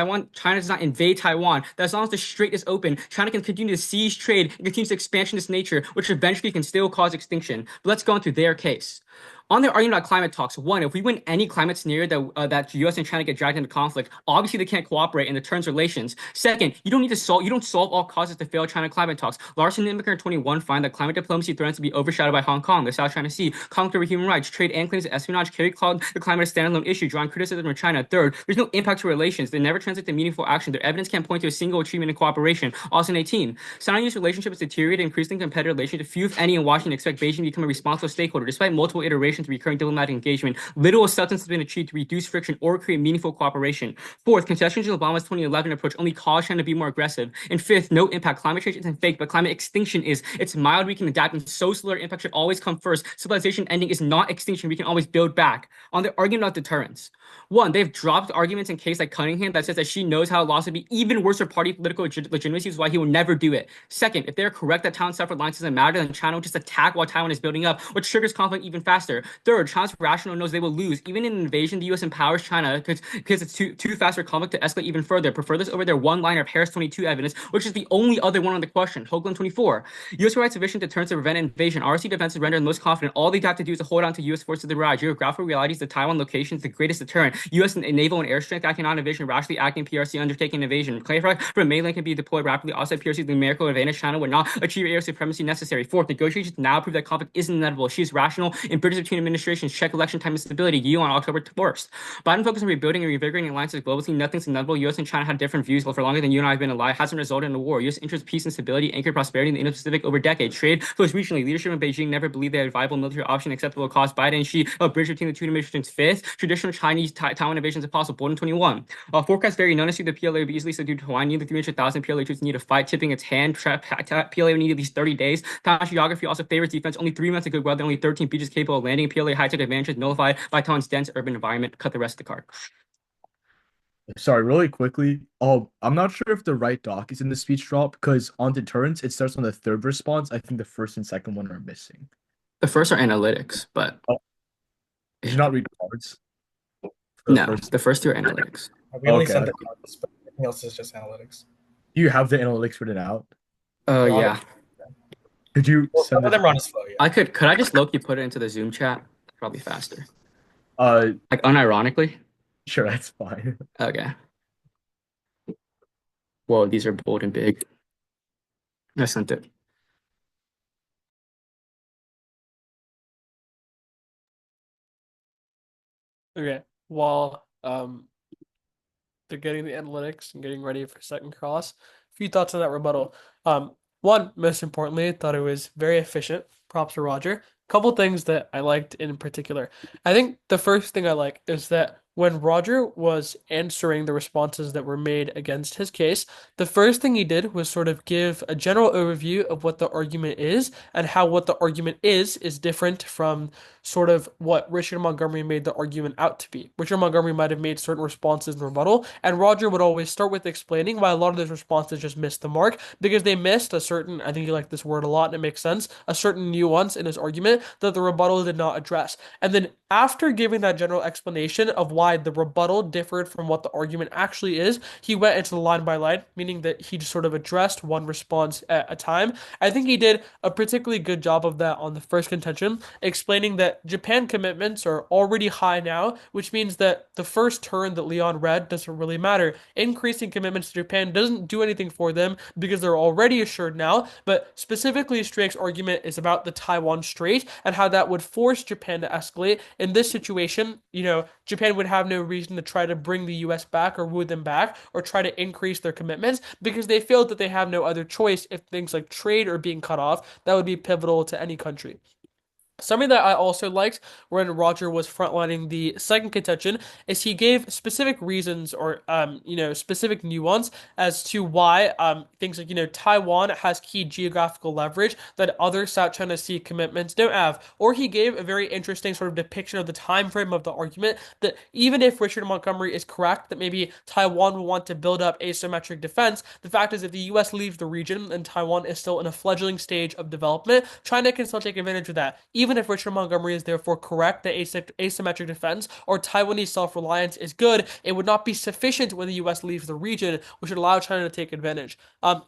invade Taiwan, that as long as the strait is open, China can continue to seize trade and continue to expansion this nature, which eventually can still cause extinction. But let's go into their case. On their argument about climate talks, one, if we win any climate scenario that U.S. and China get dragged into conflict, obviously they can't cooperate and it turns relations. Second, you don't solve all causes to fail China climate talks. Larson and Nimiker 21 find that climate diplomacy threatens to be overshadowed by Hong Kong, the South China Sea, conflict over human rights, trade and claims of espionage, carry called the climate a standalone issue, drawing criticism from China. Third, there's no impact to relations. They never translate to meaningful action. Their evidence can't point to a single achievement in cooperation. Also in 18, Sino-US relationship has deteriorated, increasingly competitive relations. Few, if any, in Washington expect Beijing to become a responsible stakeholder, despite multiple iterations of recurring diplomatic engagement. Little substance has been achieved to reduce friction or create meaningful cooperation. Fourth, concessions to Obama's 2011 approach only caused China to be more aggressive. And fifth, no impact. Climate change isn't fake, but climate extinction is. It's mild, we can adapt, and so slower impact should always come first. Civilization ending is not extinction, we can always build back. On the argument about deterrence. One, they've dropped arguments in case like Cunningham that says that she knows how a loss would be even worse for party political legitimacy, is why he will never do it. Second, if they're correct that Taiwan self-reliance doesn't matter, then China will just attack while Taiwan is building up, which triggers conflict even faster. Third, China's rational knows they will lose. Even in an invasion, the U.S. empowers China because it's too fast for conflict to escalate even further. Prefer this over their one-liner Paris 22 evidence, which is the only other one on the question. Hoagland 24. U.S. provides sufficient deterrence to prevent invasion. RC defense is rendered the most confident. All they have to do is to hold on to U.S. forces to the rise. Geographical realities, the Taiwan location is the greatest deterrent. U.S. naval and air strength acting on invasion, rashly acting PRC undertaking invasion. Clarify from mainland can be deployed rapidly. Offset PRC, the numerical advantage China would not achieve air supremacy necessary. Fourth, negotiations now prove that conflict isn't inevitable. She is rational and bridges between European administrations check election time instability, EU on October 1st. Biden focused on rebuilding and revigorating alliances globally. Nothing's inevitable. US and China had different views, but for longer than you and I have been alive, hasn't resulted in a war. US interests, peace, and stability anchored prosperity in the Indo-Pacific over decades. Trade flows regionally. Leadership in Beijing never believed they had a viable military option acceptable at cost. Biden and Xi, a bridge between the two administrations. Fifth, traditional Chinese Taiwan invasions impossible. Bolton 21. Forecast very none. The PLA will be easily subdued to Hawaii. Nearly 300,000 PLA troops need to fight, tipping its hand. PLA will need at least 30 days. Taiwan's geography also favors defense. Only 3 months of good weather, only 13 beaches capable of landing. PLA high-tech advantages nullified by Taiwan's dense urban environment. Cut the rest of the card. Sorry, really quickly. I'm not sure if the right doc is in the speech drop because on deterrence, it starts on the third response. I think the first and second one are missing. The first are analytics, but Did you not read the cards? no, the first two are analytics. We only Okay. sent the cards, but everything else is just analytics. Do you have the analytics written out? Yeah. Could you Well, send let them run as flow, yeah. Could I just low-key put it into the Zoom chat? Probably faster. Like Unironically? sure, that's fine. Okay. Whoa, these are bold and big. I sent it. Okay. While they're getting the analytics and getting ready for second cross, a few thoughts on that rebuttal. One, most importantly, I thought it was very efficient. Props to Roger. Couple things that I liked in particular. I think the first thing I like is that when Roger was answering the responses that were made against his case, the first thing he did was sort of give a general overview of what the argument is and how what the argument is different from sort of what Richard Montgomery made the argument out to be. Richard Montgomery might have made certain responses in rebuttal, and Roger would always start with explaining why a lot of those responses just missed the mark because they missed a certain, I think you like this word a lot and it makes sense, a certain nuance in his argument that the rebuttal did not address. And then after giving that general explanation of why the rebuttal differed from what the argument actually is, he went into the line by line, meaning that he just sort of addressed one response at a time. I think he did a particularly good job of that on the first contention, explaining that Japan commitments are already high now, which means that the first turn that Leon read doesn't really matter. Increasing commitments to Japan doesn't do anything for them because they're already assured now, but specifically Strake's argument is about the Taiwan Strait and how that would force Japan to escalate. In this situation, Japan would have no reason to try to bring the US back or woo them back or try to increase their commitments because they feel that they have no other choice if things like trade are being cut off. That would be pivotal to any country. Something that I also liked when Roger was frontlining the second contention is he gave specific reasons or specific nuance as to why things like Taiwan has key geographical leverage that other South China Sea commitments don't have. Or he gave a very interesting sort of depiction of the time frame of the argument that even if Richard Montgomery is correct that maybe Taiwan will want to build up asymmetric defense, the fact is if the US leaves the region and Taiwan is still in a fledgling stage of development, China can still take advantage of that. Even if Richard Montgomery is therefore correct that asymmetric defense or Taiwanese self-reliance is good, it would not be sufficient when the US leaves the region, which would allow China to take advantage.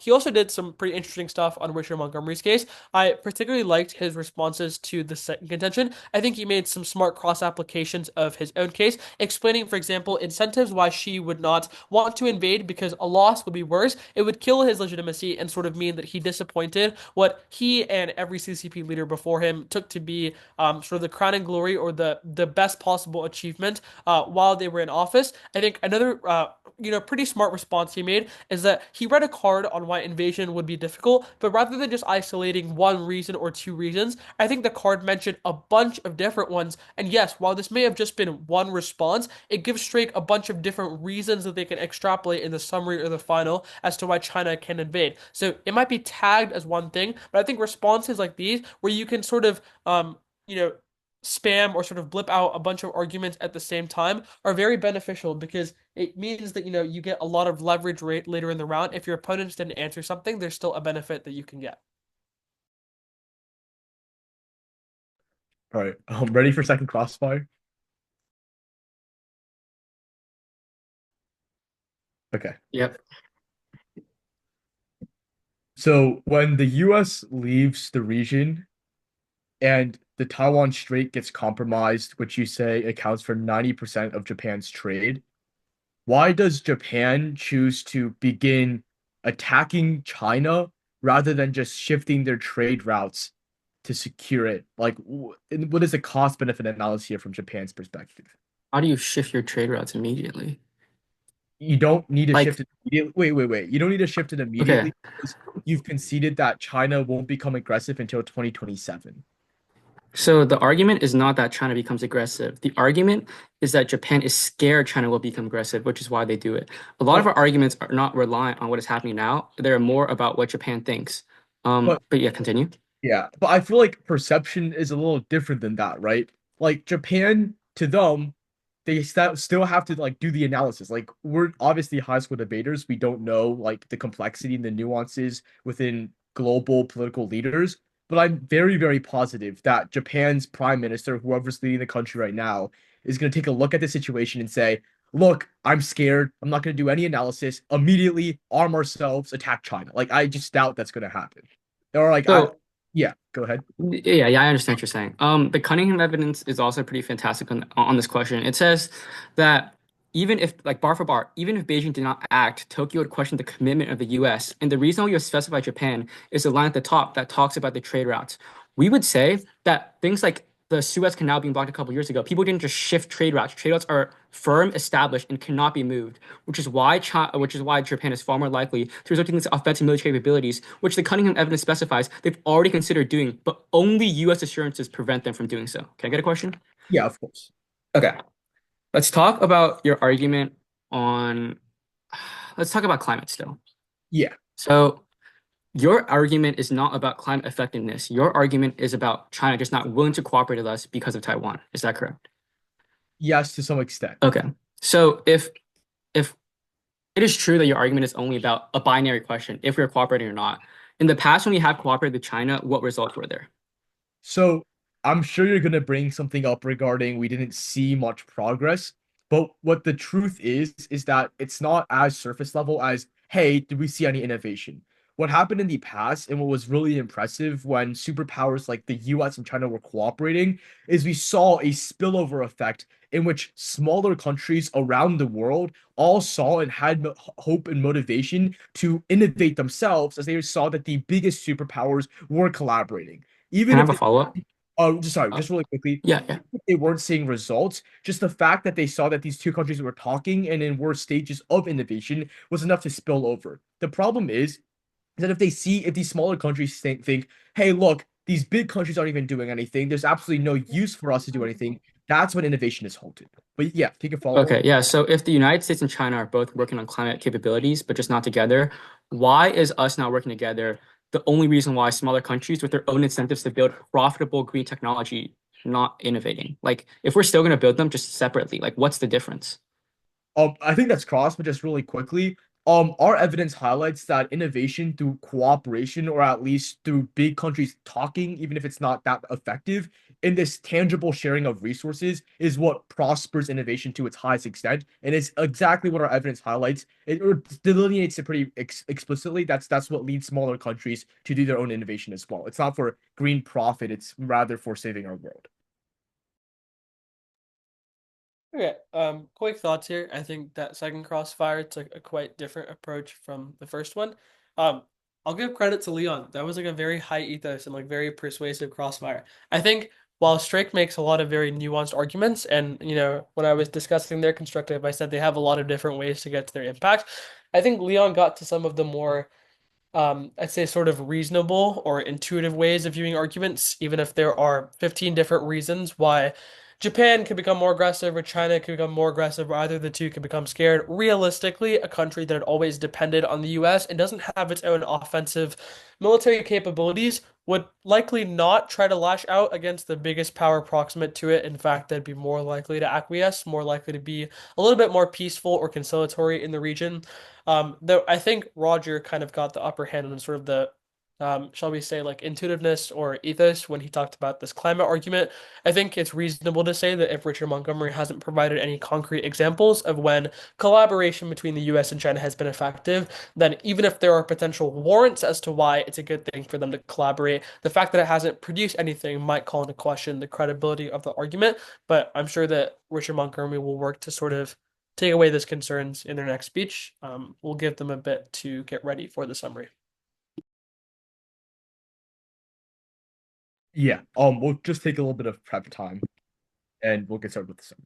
He also did some pretty interesting stuff on Richard Montgomery's case. I particularly liked his responses to the second contention. I think he made some smart cross-applications of his own case, explaining, for example, incentives why Xi would not want to invade because a loss would be worse. It would kill his legitimacy and sort of mean that he disappointed what he and every CCP leader before him took to be sort of the crowning glory or the best possible achievement while they were in office. I think another pretty smart response he made is that he read a card on why invasion would be difficult, but rather than just isolating one reason or two reasons, I think the card mentioned a bunch of different ones. And yes, while this may have just been one response, it gives Strake a bunch of different reasons that they can extrapolate in the summary or the final as to why China can invade. So it might be tagged as one thing, but I think responses like these, where you can sort of spam or sort of blip out a bunch of arguments at the same time are very beneficial because it means that you get a lot of leverage rate later in the round. If your opponents didn't answer something, there's still a benefit that you can get. All right, I'm ready for second crossfire. Okay. Yep. So when the US leaves the region and the Taiwan Strait gets compromised, which you say accounts for 90% of Japan's trade, why does Japan choose to begin attacking China rather than just shifting their trade routes to secure it? Like, what is the cost benefit analysis here from Japan's perspective? How do you shift your trade routes immediately? You don't need to Like, shift it immediately. Wait. You don't need to shift it okay, immediately because you've conceded that China won't become aggressive until 2027. so the argument is not that China becomes aggressive. The argument is that Japan is scared China will become aggressive, which is why they do it. A lot of But our arguments are not reliant on what is happening now. They're more about what Japan thinks. but But yeah, continue. yeah, but I feel like perception is a little different than that, right? Like Japan, to them, they still have to like do the analysis. Like we're obviously high school debaters. We don't know like the complexity and the nuances within global political leaders. But I'm very, very positive that Japan's prime minister, whoever's leading the country right now, is going to take a look at the situation and say, look, I'm scared. I'm not going to do any analysis. Immediately arm ourselves, attack China. Like I just doubt that's going to happen. Or like So yeah, go ahead. yeah, I understand what you're saying. The Cunningham evidence is also pretty fantastic on this question. It says that even if, like bar for bar, even if Beijing did not act, Tokyo would question the commitment of the U.S. And the reason why you specify Japan is the line at the top that talks about the trade routes. We would say that things like the Suez Canal being blocked a couple years ago, people didn't just shift trade routes. Trade routes are firm, established, and cannot be moved, which is why Japan is far more likely to resort to these offensive military capabilities, which the Cunningham evidence specifies they've already considered doing, but only U.S. assurances prevent them from doing so. Can I get a question? Yeah, of course. Okay, let's talk about your argument on. Let's talk about climate still. Yeah. So your argument is not about climate effectiveness. Your argument is about China just not willing to cooperate with us because of Taiwan. Is that correct? Yes, to some extent. Okay. So if it is true that your argument is only about a binary question, if we're cooperating or not. In the past, when we have cooperated with China, what results were there? So I'm sure you're gonna bring something up regarding we didn't see much progress, but what the truth is that it's not as surface level as, hey, did we see any innovation? What happened in the past and what was really impressive when superpowers like the US and China were cooperating is we saw a spillover effect in which smaller countries around the world all saw and had hope and motivation to innovate themselves as they saw that the biggest superpowers were collaborating. Can Even I if have a they, follow-up? oh, just sorry, Uh, just really quickly, yeah. if they weren't seeing results, just the fact that they saw that these two countries were talking and in worse stages of innovation was enough to spill over. The problem is that if these smaller countries think, hey, look, these big countries aren't even doing anything, there's absolutely no use for us to do anything, that's when innovation is halted. But yeah, take a follow Okay, up. yeah. So if the United States and China are both working on climate capabilities, but just not together, why is us not working together the only reason why smaller countries with their own incentives to build profitable green technology not innovating? Like, if we're still going to build them just separately, like, what's the difference? I think that's cross, but just really quickly, our evidence highlights that innovation through cooperation, or at least through big countries talking, even if it's not that effective, in this tangible sharing of resources, is what prospers innovation to its highest extent, and it's exactly what our evidence highlights. It or delineates it pretty explicitly. That's what leads smaller countries to do their own innovation as well. It's not for green profit; it's rather for saving our world. Okay, quick thoughts here. I think that second crossfire took a quite different approach from the first one. Um, I'll give credit to Leon. That was like a very high ethos and like very persuasive crossfire. I think while Strake makes a lot of very nuanced arguments, and when I was discussing their constructive, I said they have a lot of different ways to get to their impact. I think Leon got to some of the more I'd say sort of reasonable or intuitive ways of viewing arguments, even if there are 15 different reasons why Japan could become more aggressive or China could become more aggressive, or either of the two could become scared. Realistically, a country that had always depended on the US and doesn't have its own offensive military capabilities would likely not try to lash out against the biggest power proximate to it. In fact, they'd be more likely to acquiesce, more likely to be a little bit more peaceful or conciliatory in the region. Though I think Roger kind of got the upper hand on sort of the, shall we say, like intuitiveness or ethos when he talked about this climate argument. I think it's reasonable to say that if Richard Montgomery hasn't provided any concrete examples of when collaboration between the US and China has been effective, then even if there are potential warrants as to why it's a good thing for them to collaborate, the fact that it hasn't produced anything might call into question the credibility of the argument. But I'm sure that Richard Montgomery will work to sort of take away those concerns in their next speech. We'll give them a bit to get ready for the summary. Yeah, we'll just take a little bit of prep time and we'll get started with the summary.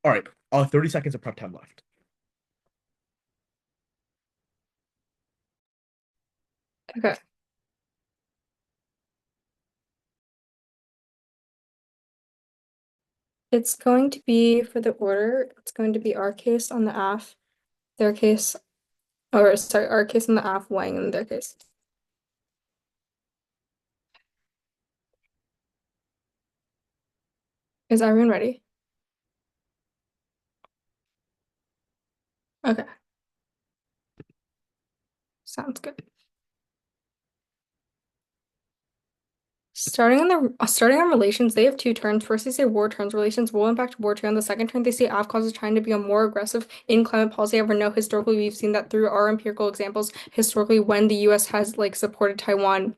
All right, 30 seconds of prep time left. Okay. It's going to be for the order, it's going to be our case on the AF, their case, or sorry, our case on the AF, Wang, and their case. Is everyone ready? Okay. Sounds good. Starting on relations, they have two turns. First, they say war turns. Relations will impact war turn. The second turn, they say AF causes trying to be a more aggressive in climate policy. However, no, historically, we've seen that through our empirical examples. Historically, when the U.S. has like supported Taiwan,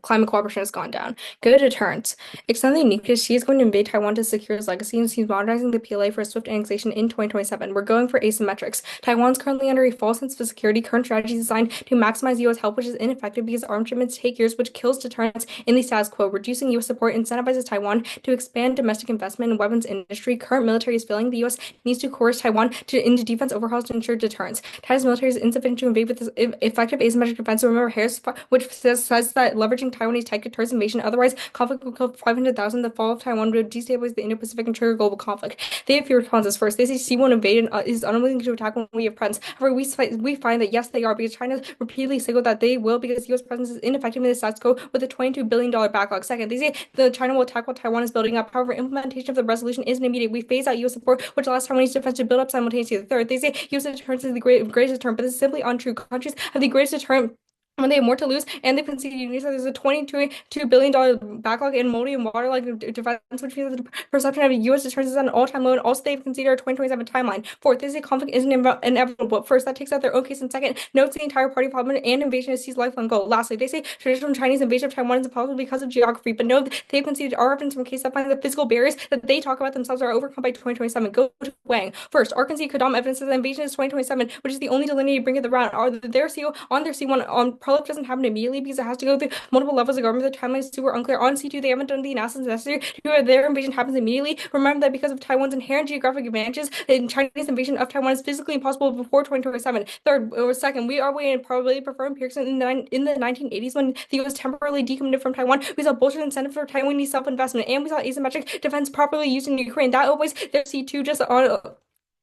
climate cooperation has gone down. Good deterrence. Extend the uniqueness. She is going to invade Taiwan to secure his legacy, and she's modernizing the PLA for a swift annexation in 2027. We're going for asymmetrics. Taiwan's currently under a false sense of security. Current strategy is designed to maximize U.S. help, which is ineffective because arms shipments take years, which kills deterrence in the status quo. Reducing U.S. support incentivizes Taiwan to expand domestic investment in weapons industry. Current military is failing. The U.S. needs to coerce Taiwan into defense overhauls to ensure deterrence. Taiwan's military is insufficient to invade with this effective asymmetric defense. So remember Harris, which says that leveraging Taiwanese tech deters invasion. Otherwise, conflict will kill 500,000. The fall of Taiwan would destabilize the Indo-Pacific and trigger global conflict. They have few responses. First, they say C1 invade and is unwilling to attack when we have presence. However, we find that yes, they are because China repeatedly signaled that they will because U.S. presence is ineffective in the status quo with a $22 billion backlog. Second, they say the China will attack while Taiwan is building up. However, implementation of the resolution isn't immediate. We phase out U.S. support, which allows Taiwanese defense to build up simultaneously. Third, they say U.S. deterrence is the greatest deterrent, but this is simply untrue. Countries have the greatest deterrent when they have more to lose, and they've conceded units. There's a $22 billion backlog in multi and waterline defense, which means that the perception of U.S. deterrence is at an all-time low, and also they've conceded our 2027 timeline. Fourth, this conflict isn't inevitable. First, that takes out their own case, and second, notes the entire party problem and invasion is Xi's lifelong goal. Lastly, they say traditional Chinese invasion of Taiwan is impossible because of geography, but no, they've conceded our evidence from case that finds the physical barriers that they talk about themselves are overcome by 2027. Go to Wang. First, our conceded Kadam evidence that the invasion is 2027, which is the only delineated brink of the round. Are their CO on their C1 on Prolif doesn't happen immediately because it has to go through multiple levels of government. The timeline is super unclear. On C2, they haven't done the analysis necessary to where their invasion happens immediately. Remember that because of Taiwan's inherent geographic advantages, the Chinese invasion of Taiwan is physically impossible before 2027. Third, or second, we are way in probably preferring Pearson in the 1980s when the US temporarily decommitted from Taiwan. We saw bullshit incentive for Taiwanese self-investment, and we saw asymmetric defense properly used in Ukraine. That always their C2 just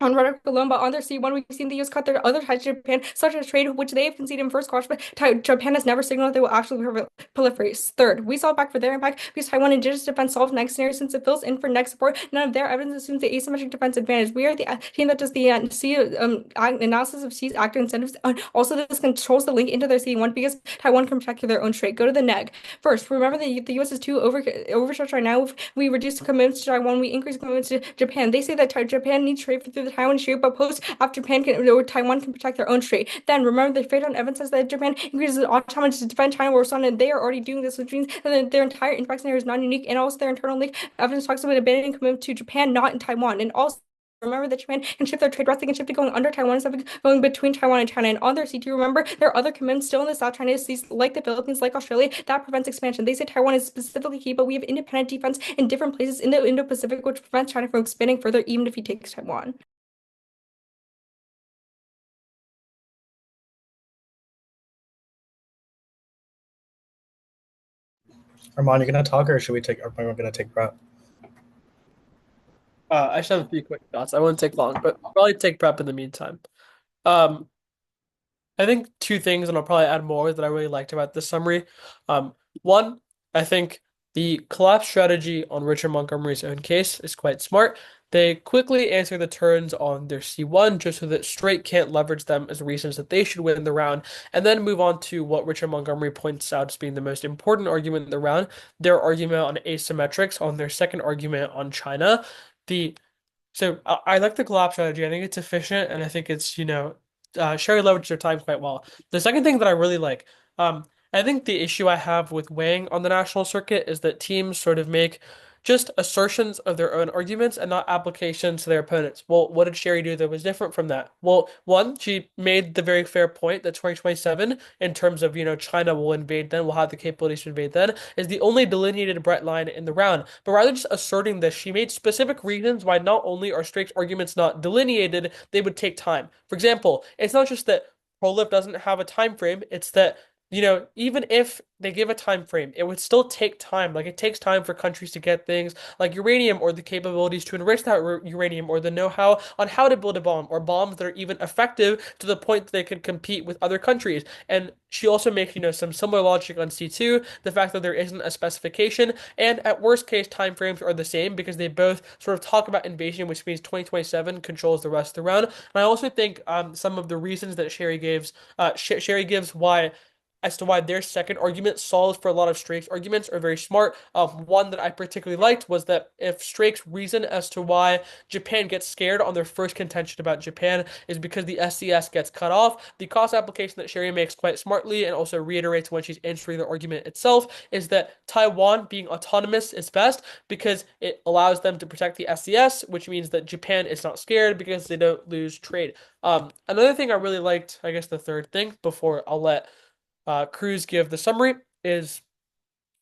on rhetoric alone, but on their C1, we've seen the US cut their other ties to Japan, such as trade, which they have conceded in first squash, but Japan has never signaled they will actually proliferate. Third, we saw back for their impact because Taiwan indigenous defense solves next scenario since it fills in for next support. None of their evidence assumes the asymmetric defense advantage. We are the team that does the analysis of C's active incentives. Also, this controls the link into their C1 because Taiwan can protect their own trade. Go to the NEG. First, remember that the US is too overstretched right now. If we reduce commitments to Taiwan, we increase commitments to Japan. They say that Japan needs trade through the Taiwan Strait, but post after Taiwan can protect their own strait. Then remember the Phaeton evidence says that Japan increases its autonomy to defend China or Russia, and they are already doing this, which means that their entire impact scenario is not unique, and also their internal link evidence talks about abandoning commitment to Japan, not in Taiwan. And also remember that Japan can shift their trade routes. They can shift it going under Taiwan instead of going between Taiwan and China. And on their C2, remember, there are other commitments still in the South China Seas, like the Philippines, like Australia, that prevents expansion. They say Taiwan is specifically key, but we have independent defense in different places in the Indo-Pacific, which prevents China from expanding further, even if he takes Taiwan. Armand, you gonna talk or should we take? Are we gonna take prep? I just have a few quick thoughts. I won't take long, but I'll probably take prep in the meantime. Um, I think two things, and I'll probably add more that I really liked about this summary. One, I think the collapse strategy on Richard Montgomery's own case is quite smart. They quickly answer the turns on their C1 just so that Strake can't leverage them as reasons that they should win the round, and then move on to what Richard Montgomery points out as being the most important argument in the round, their argument on asymmetrics, on their second argument on China. I like the collapse strategy. I think it's efficient, and I think it's, Sherry leveraged their time quite well. The second thing that I really like, I think the issue I have with weighing on the national circuit is that teams sort of make just assertions of their own arguments and not applications to their opponents. Well, what did Sherry do that was different from that? Well, one, she made the very fair point that 2027, in terms of, China will invade then, will have the capabilities to invade then, is the only delineated bright line in the round. But rather just asserting this, she made specific reasons why not only are Strake's arguments not delineated, they would take time. For example, it's not just that Prolif doesn't have a time frame, it's that even if they give a time frame, it would still take time. Like it takes time for countries to get things like uranium or the capabilities to enrich that uranium or the know-how on how to build a bomb or bombs that are even effective to the point that they can compete with other countries. And she also makes, some similar logic on C2, the fact that there isn't a specification, and at worst case, time frames are the same because they both sort of talk about invasion, which means 2027 controls the rest of the round. And I also think some of the reasons that Sherry gives why as to why their second argument solves for a lot of Strake's arguments are very smart. One that I particularly liked was that if Strake's reason as to why Japan gets scared on their first contention about Japan is because the SCS gets cut off, the cost application that Sherry makes quite smartly and also reiterates when she's answering the argument itself is that Taiwan being autonomous is best because it allows them to protect the SCS, which means that Japan is not scared because they don't lose trade. Another thing I really liked, I guess the third thing, before I'll let Cruz give the summary is,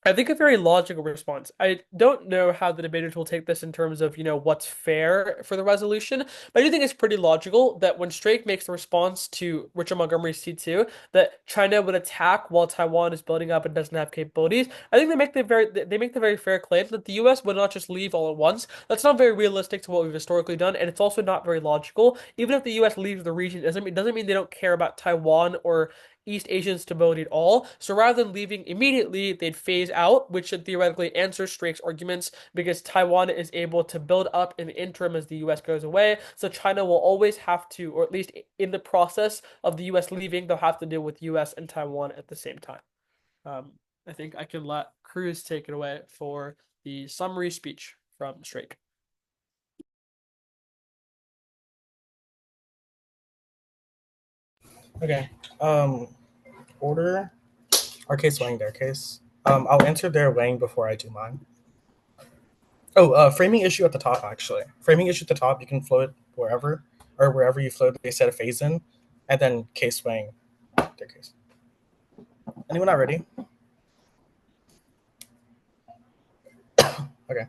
I think, a very logical response. I don't know how the debaters will take this in terms of, what's fair for the resolution, but I do think it's pretty logical that when Strake makes the response to Richard Montgomery's C2 that China would attack while Taiwan is building up and doesn't have capabilities. I think they make the very fair claim that the US would not just leave all at once. That's not very realistic to what we've historically done, and it's also not very logical. Even if the US leaves the region, it doesn't mean they don't care about Taiwan or East Asian stability at all. So rather than leaving immediately, they'd phase out, which should theoretically answer Strake's arguments because Taiwan is able to build up in the interim as the US goes away. So China will always have to, or at least in the process of the US leaving, they'll have to deal with US and Taiwan at the same time. I think I can let Cruz take it away for the summary speech from Strake. Okay. Order our case weighing their case. I'll answer their weighing before I do mine. Oh, framing issue at the top, actually. Framing issue at the top, you can float wherever, or wherever you float, they set a phase in, and then case weighing their case. Anyone not ready? Okay.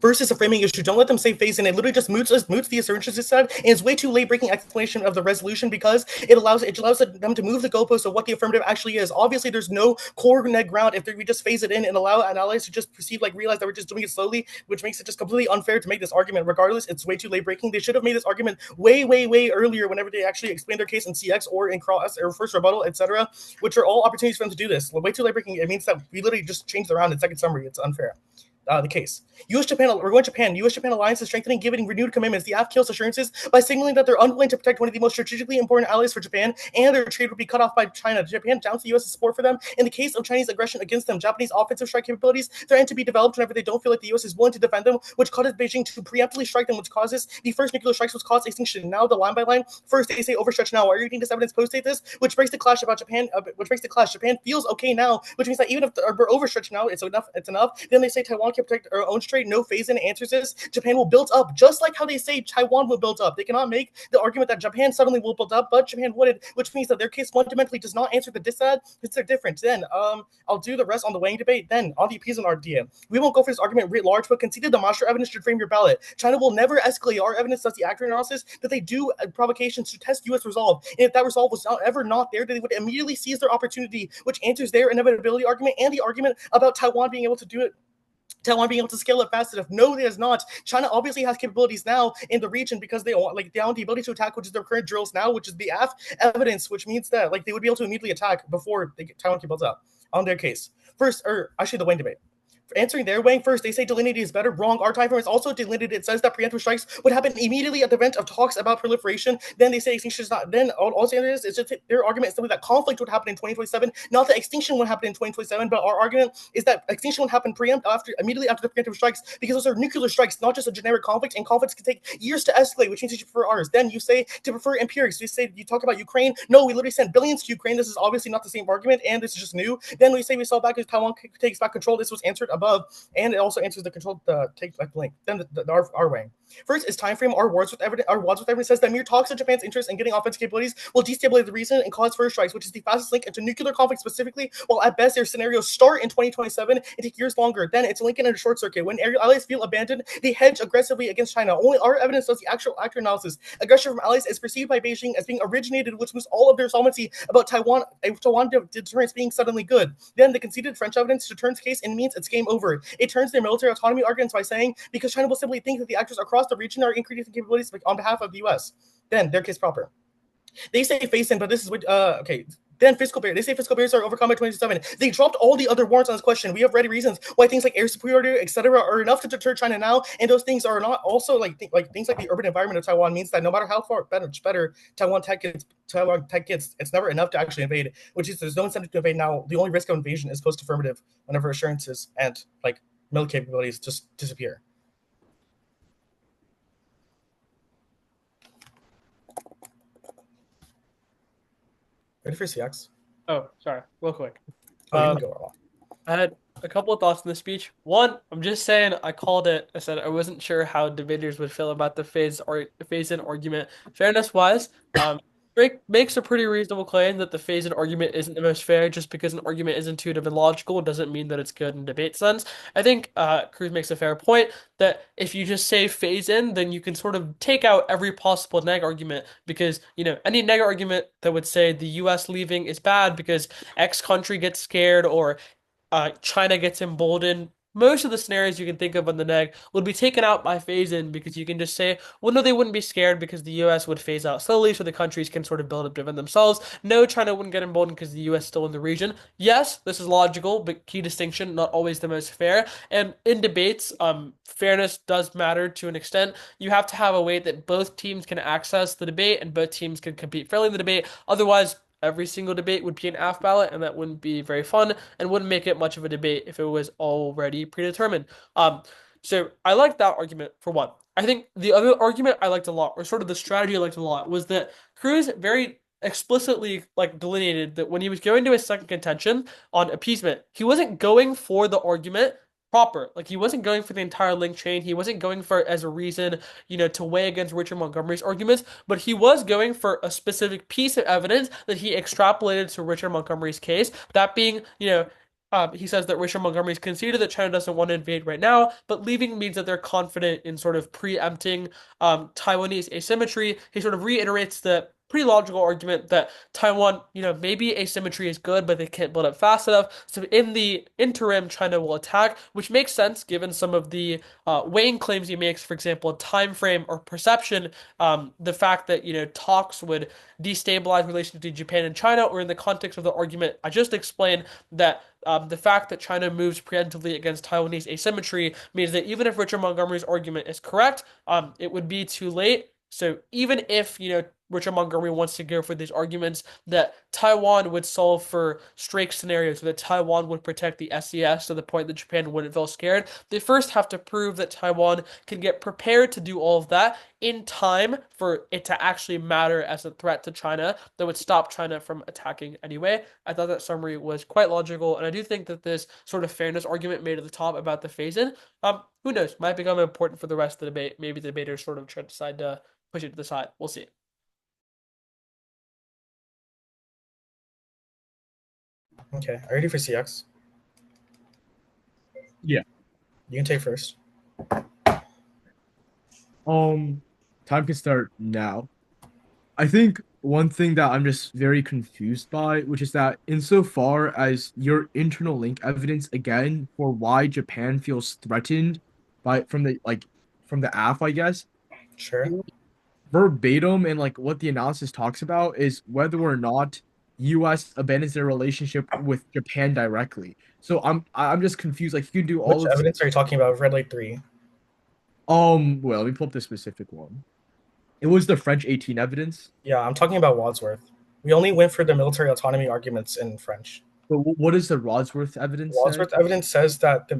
First is a framing issue. Don't let them say phase in. It literally just moots the assertions it said, and it's way too late breaking explanation of the resolution because it allows them to move the goalpost of what the affirmative actually is. Obviously, there's no core net ground if we just phase it in and allow analysts to just realize that we're just doing it slowly, which makes it just completely unfair to make this argument. Regardless, it's way too late breaking. They should have made this argument way earlier whenever they actually explained their case in CX or in cross or first rebuttal, etc., which are all opportunities for them to do this. Way too late breaking. It means that we literally just changed around in second summary. It's unfair. The case. We're going to Japan. U.S.-Japan alliance is strengthening, giving renewed commitments. The AFF kills assurances by signaling that they're unwilling to protect one of the most strategically important allies for Japan, and their trade would be cut off by China. Japan doubts the U.S.'s support for them. In the case of Chinese aggression against them, Japanese offensive strike capabilities threaten to be developed whenever they don't feel like the U.S. is willing to defend them, which causes Beijing to preemptively strike them, which causes the first nuclear strikes, which caused extinction. Now, the line by line, first they say overstretch now. Are you reading this evidence post-date this? Which breaks the clash about Japan, Japan feels okay now, which means that even if we're overstretched now, it's enough. Then they say Taiwan can protect our own trade. No phase-in answers this. Japan will build up, just like how they say Taiwan will build up. They cannot make the argument that Japan suddenly will build up, but Japan wouldn't, which means that their case fundamentally does not answer the disad. It's their difference. Then I'll do the rest on the weighing debate. Then on the appeasement RDA, we won't go for this argument writ large, but conceded the Mastra evidence should frame your ballot. China will never escalate. Our evidence does the accurate analysis that they do provocations to test U.S. resolve. And if that resolve was not there, they would immediately seize their opportunity, which answers their inevitability argument and the argument about Taiwan being able to do it. Taiwan being able to scale it fast enough. No, it is not. China obviously has capabilities now in the region because they want the ability to attack, which is their current drills now, which is the AF evidence, which means that they would be able to immediately attack before Taiwan can build up on their case. First, or actually the Wayne debate. For answering their weighing first, they say delineated is better. Wrong. Our time frame is also delineated. It says that preemptive strikes would happen immediately at the event of talks about proliferation. Then they say extinction is not. Then also it's just their argument is simply that conflict would happen in 2027, not that extinction would happen in 2027. But our argument is that extinction would happen immediately after the preemptive strikes because those are nuclear strikes, not just a generic conflict. And conflicts can take years to escalate, which means you prefer ours. Then you say to prefer empirics. You talk about Ukraine. No, we literally sent billions to Ukraine. This is obviously not the same argument, and this is just new. Then we say we saw back as Taiwan takes back control. This was answered above, and it also answers the control take back link. Then our weighing. First is time frame. Our Wadsworth evidence says that mere talks of Japan's interest in getting offensive capabilities will destabilize the region and cause first strikes, which is the fastest link into nuclear conflict specifically, while at best their scenarios start in 2027 and take years longer. Then it's a link in a short circuit. When allies feel abandoned, they hedge aggressively against China. Only our evidence does the actual accurate analysis. Aggression from allies is perceived by Beijing as being originated, which moves all of their solvency about Taiwan deterrence being suddenly good. Then the conceded French evidence deterrence case and means it's game over. It turns their military autonomy arguments by saying because China will simply think that the actors across the region are increasing capabilities on behalf of the U.S. Then their case proper. They say face in, but this is what okay. Then fiscal barriers. They say fiscal barriers are overcome by 2027. They dropped all the other warrants on this question. We have ready reasons why things like air superiority, etc., are enough to deter China now, and those things are not also things like the urban environment of Taiwan means that no matter how far better Taiwan tech gets, it's never enough to actually invade. Which is there's no incentive to invade now. The only risk of invasion is post-affirmative whenever assurances and military capabilities just disappear. Ready for CX? Oh, sorry, real quick. Go. I had a couple of thoughts in the speech. One, I'm just saying I called it. I said I wasn't sure how debaters would feel about the phase-in argument. Fairness-wise, Drake makes a pretty reasonable claim that the phase-in argument isn't the most fair. Just because an argument is intuitive and logical doesn't mean that it's good in debate sense. I think Cruz makes a fair point that if you just say phase-in, then you can sort of take out every possible neg argument because, any neg argument that would say the U.S. leaving is bad because X country gets scared or China gets emboldened most of the scenarios you can think of on the NEG would be taken out by phase-in because you can just say, well, no, they wouldn't be scared because the US would phase out slowly so the countries can sort of build up defend themselves. No, China wouldn't get emboldened because the US is still in the region. Yes, this is logical, but key distinction, not always the most fair. And in debates, fairness does matter to an extent. You have to have a way that both teams can access the debate and both teams can compete fairly in the debate. Otherwise, every single debate would be an AFF ballot, and that wouldn't be very fun and wouldn't make it much of a debate if it was already predetermined. So I like that argument for one. I think the other argument I liked a lot, or sort of the strategy I liked a lot, was that Cruz very explicitly like delineated that when he was going to his second contention on appeasement, he wasn't going for the argument proper. Like he wasn't going for the entire link chain. He wasn't going for it as a reason, to weigh against Richard Montgomery's arguments, but he was going for a specific piece of evidence that he extrapolated to Richard Montgomery's case. That being, he says that Richard Montgomery's conceded that China doesn't want to invade right now, but leaving means that they're confident in sort of preempting Taiwanese asymmetry. He sort of reiterates the pretty logical argument that Taiwan, maybe asymmetry is good, but they can't build up fast enough. So in the interim, China will attack, which makes sense given some of the weighing claims he makes, for example, time frame or perception, the fact that, talks would destabilize relations between Japan and China, or in the context of the argument I just explained, that the fact that China moves preemptively against Taiwanese asymmetry means that even if Richard Montgomery's argument is correct, it would be too late. So even if, Richard Montgomery wants to go for these arguments that Taiwan would solve for Strake scenarios, or that Taiwan would protect the SES to the point that Japan wouldn't feel scared, they first have to prove that Taiwan can get prepared to do all of that in time for it to actually matter as a threat to China that would stop China from attacking anyway. I thought that summary was quite logical, and I do think that this sort of fairness argument made at the top about the phase-in, who knows, might become important for the rest of the debate. Maybe the debaters sort of decide to push it to the side. We'll see. Okay, are you ready for CX? Yeah. You can take first. Time can start now. I think one thing that I'm just very confused by, which is that insofar as your internal link evidence again for why Japan feels threatened from the AF, I guess. Sure. Verbatim and like what the analysis talks about is whether or not US abandons their relationship with Japan directly. So I'm just confused. Like you can do all Which of evidence are you talking about? Red Light 3. well, let me pull up the specific one. It was the French 18 evidence. Yeah, I'm talking about Wadsworth. We only went for the military autonomy arguments in French. But what is the Wadsworth evidence? Wadsworth evidence says that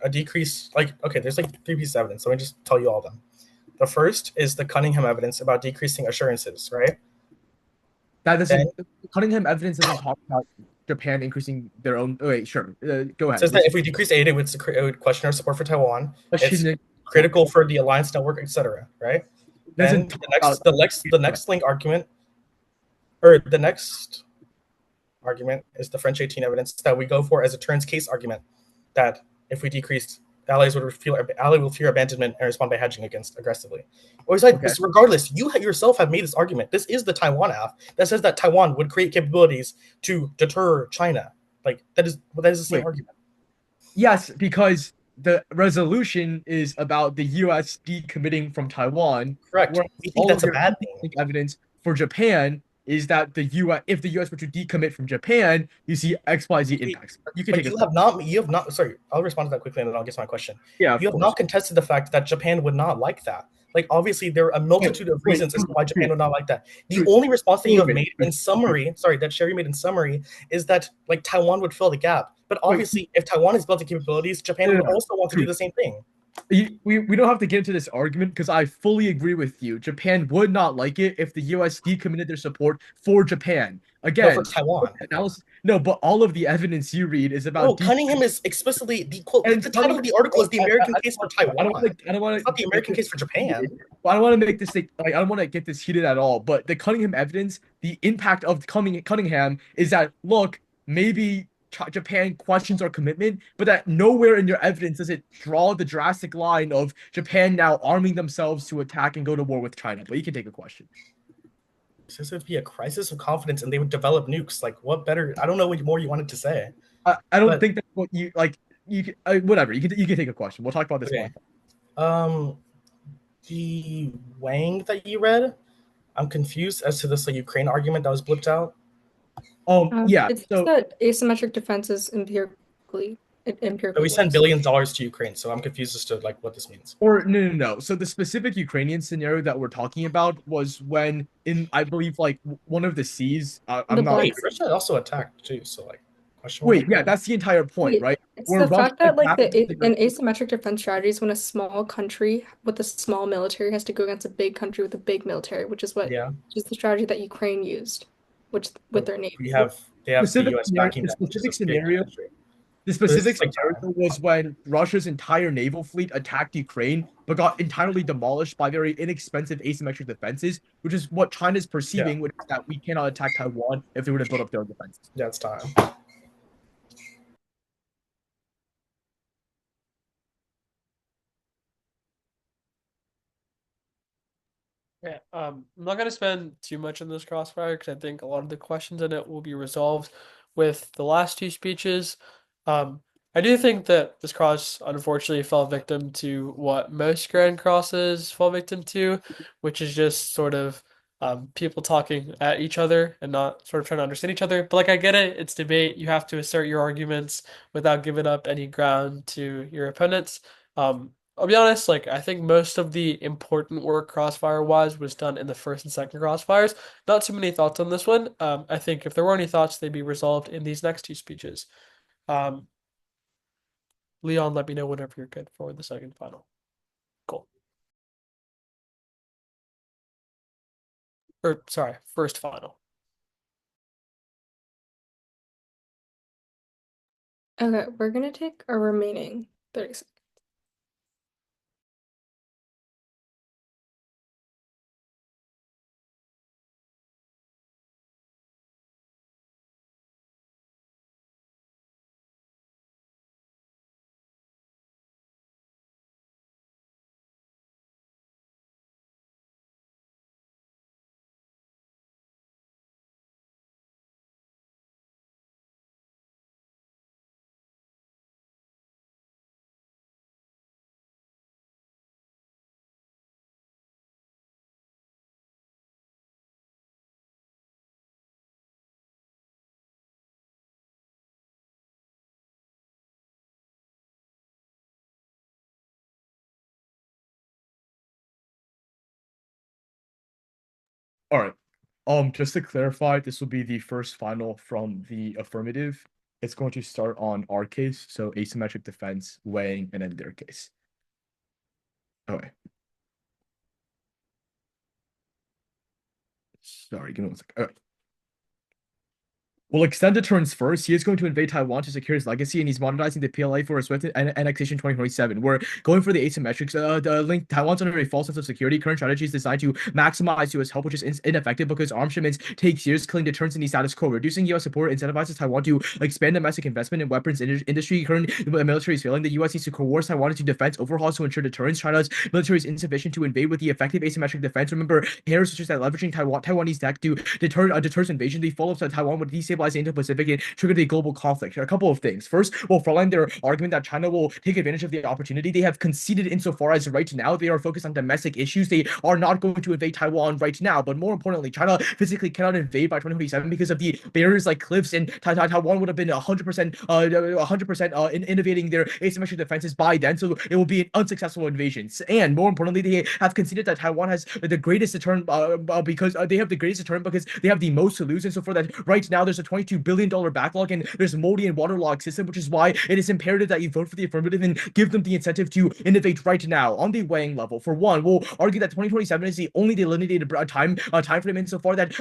a decrease, there's three pieces of evidence. Let me just tell you all of them. The first is the Cunningham evidence about decreasing assurances, right? That doesn't. Cunningham evidence doesn't talk about Japan increasing their own. Oh, wait, sure. Go ahead. It says that if we decrease aid, it would question our support for Taiwan. It's critical for the alliance network, etc. Right? Then the next link argument, or the next argument, is the French 18 evidence that we go for as a turns case argument. That if we decrease, ally will fear abandonment and respond by hedging against aggressively. Regardless, you yourself have made this argument. This is the Taiwan AF that says that Taiwan would create capabilities to deter China. That is the same argument. Yes, because the resolution is about the U.S. decommitting from Taiwan. Correct. We think that's a bad thing. Evidence for Japan is that if the U.S. were to decommit from Japan, you see XYZ impacts. You have not. Sorry, I'll respond to that quickly, and then I'll get to my question. Yeah, you have not contested the fact that Japan would not like that. Obviously, there are a multitude of reasons as to why Japan would not like that. The only response that you have made in summary, that Sherry made in summary, is that Taiwan would fill the gap. But obviously, if Taiwan is building capabilities, Japan would also want to do the same thing. We don't have to get into this argument because I fully agree with you. Japan would not like it if the U.S. decommitted their support for Japan. Again, for Taiwan. No, but all of the evidence you read is about. Cunningham is explicitly the quote. The title of the article is the American case for Taiwan. I don't want it's not the American case for Japan. I don't want to make this thing. I don't want to get this heated at all. But the Cunningham evidence, the impact of Cunningham is that maybe Japan questions our commitment, but that nowhere in your evidence does it draw the drastic line of Japan now arming themselves to attack and go to war with China. But you can take a question. This would be a crisis of confidence, and they would develop nukes. What better? I don't know what more you wanted to say. I don't think that's what you whatever. You can take a question. We'll talk about this more. Okay. The Wang that you read, I'm confused as to this Ukraine argument that was blipped out. Yeah. It's So that asymmetric defense is empirically But we send worse. billions of dollars to Ukraine, so I'm confused as to what this means. or no. So the specific Ukrainian scenario that we're talking about was when in I believe like one of the seas. I'm The not. Black Wait, Russia also attacked too, so question Wait, mark. yeah, that's the entire point, Wait, right? it's Where the Russia fact that like attacked an asymmetric defense strategy is when a small country with a small military has to go against a big country with a big military, which is Yeah, the strategy that Ukraine used, which with their navy. they have the specific U.S. scenario, backing the them, which is specific a big scenario country. The So this specific is scenario time. was when Russia's entire naval fleet attacked Ukraine, but got entirely demolished by very inexpensive asymmetric defenses, which is what China's perceiving, which is that we cannot attack Taiwan if they were to build up their own defenses. Yeah, it's time. Yeah, I'm not going to spend too much on this crossfire because I think a lot of the questions in it will be resolved with the last two speeches. I do think that this cross unfortunately fell victim to what most grand crosses fall victim to, which is just sort of people talking at each other and not sort of trying to understand each other. But like I get it, it's debate. You have to assert your arguments without giving up any ground to your opponents. I'll be honest, like I think most of the important work crossfire wise was done in the first and second crossfires. Not too many thoughts on this one. I think if there were any thoughts, they'd be resolved in these next two speeches. Um, Leon, let me know whenever you're good for the second final. Cool. Or sorry, first final. Okay, we're gonna take our remaining 30 seconds. All right. Just to clarify, this will be the first final from the affirmative. It's going to start on our case, so asymmetric defense, weighing, and then their case. Okay. Sorry, give me one second. Okay. Will extend deterrence first. He is going to invade Taiwan to secure his legacy, and he's modernizing the PLA for a swift annexation 2027. We're going for the asymmetrics. Link Taiwan's under a false sense of security. Current strategy is designed to maximize U.S. help, which is ineffective because arms shipments take years, killing deterrence in the status quo. Reducing U.S. support incentivizes Taiwan to expand domestic investment in weapons industry. Current military is failing. The U.S. needs to coerce Taiwan into defense overhauls to ensure deterrence. China's military is insufficient to invade with the effective asymmetric defense. Remember, pairs such as that leveraging Taiwanese tech to deters invasion. The fall of Taiwan would destabilize the Indo-Pacific and trigger the global conflict. A couple of things. First, well, frontline their argument that China will take advantage of the opportunity. They have conceded insofar as right now they are focused on domestic issues. They are not going to invade Taiwan right now. But more importantly, China physically cannot invade by 2027 because of the barriers like cliffs, and Taiwan would have been 100% innovating their asymmetric defenses by then. So it will be an unsuccessful invasion. And more importantly, they have conceded that Taiwan has the greatest deterrent because they have the greatest deterrent because they have the most to lose. And so for that, right now there's a $22 billion backlog and there's a moldy and waterlogged system, which is why it is imperative that you vote for the affirmative and give them the incentive to innovate right now. On the weighing level, for one, we'll argue that 2027 is the only delineated time frame insofar that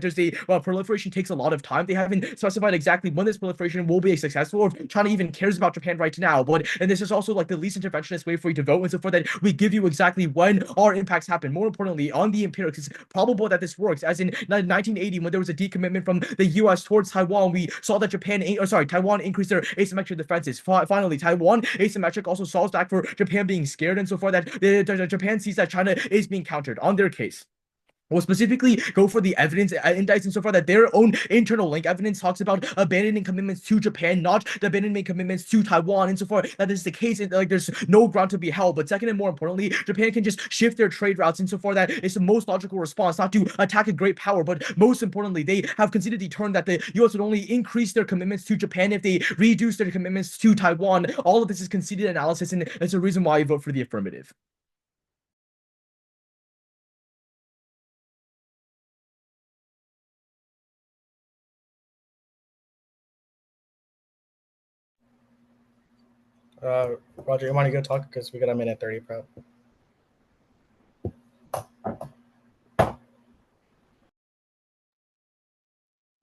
there's a proliferation takes a lot of time. They haven't specified exactly when this proliferation will be successful, or if China even cares about Japan right now. And this is also like the least interventionist way for you to vote, and so for that we give you exactly when our impacts happen. More importantly, on the empirics, it's probable that this works. As in 1980, when there was a decommitment from the U.S. towards Taiwan, we saw that Taiwan increased their asymmetric defenses. Finally, Taiwan asymmetric also solves back for Japan being scared, and so far that Japan sees that China is being countered on their case. will specifically go for the evidence index insofar that their own internal link evidence talks about abandoning commitments to Japan, not the abandonment commitments to Taiwan. Insofar that is the case, like there's no ground to be held. But second and more importantly, Japan can just shift their trade routes insofar that it's the most logical response, not to attack a great power, but most importantly, they have considered the turn that the U.S. would only increase their commitments to Japan if they reduce their commitments to Taiwan. All of this is conceded analysis, and it's a reason why I vote for the affirmative. Roger, you want to go talk because we got a minute 30, bro.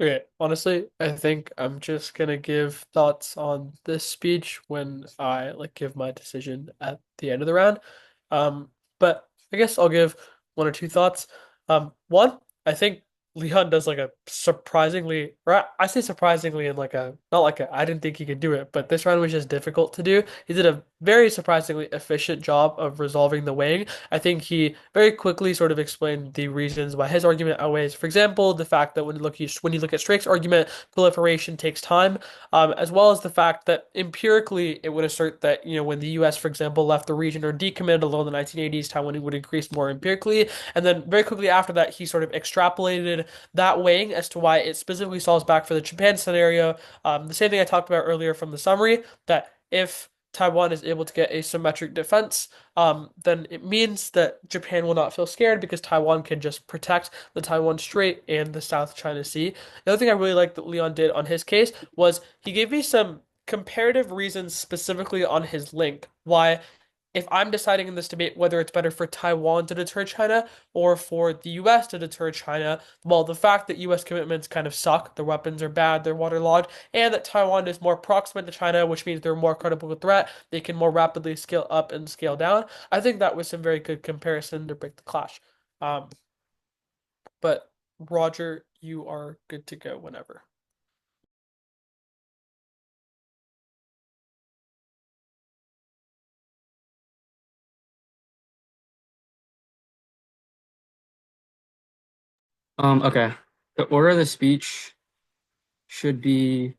Okay, honestly, I think I'm just gonna give thoughts on this speech when I give my decision at the end of the round. But I guess I'll give one or two thoughts. One, I think Leon does a surprisingly, or I say surprisingly in not I didn't think he could do it, but this round was just difficult to do. He did a very surprisingly efficient job of resolving the weighing. I think he very quickly sort of explained the reasons why his argument outweighs, for example, the fact that when you look at Strake's argument, proliferation takes time, as well as the fact that empirically it would assert that when the U.S., for example, left the region or decommitted alone in the 1980s, Taiwan would increase more empirically, and then very quickly after that he sort of extrapolated that weighing as to why it specifically solves back for the Japan scenario. The same thing I talked about earlier from the summary, that if Taiwan is able to get asymmetric defense, then it means that Japan will not feel scared because Taiwan can just protect the Taiwan Strait and the South China Sea. The other thing I really liked that Leon did on his case was he gave me some comparative reasons specifically on his link why if I'm deciding in this debate whether it's better for Taiwan to deter China or for the US to deter China, well, the fact that US commitments kind of suck, their weapons are bad, they're waterlogged, and that Taiwan is more proximate to China, which means they're more credible threat, they can more rapidly scale up and scale down. I think that was some very good comparison to break the clash. But Roger, you are good to go whenever. Okay. The order of the speech should be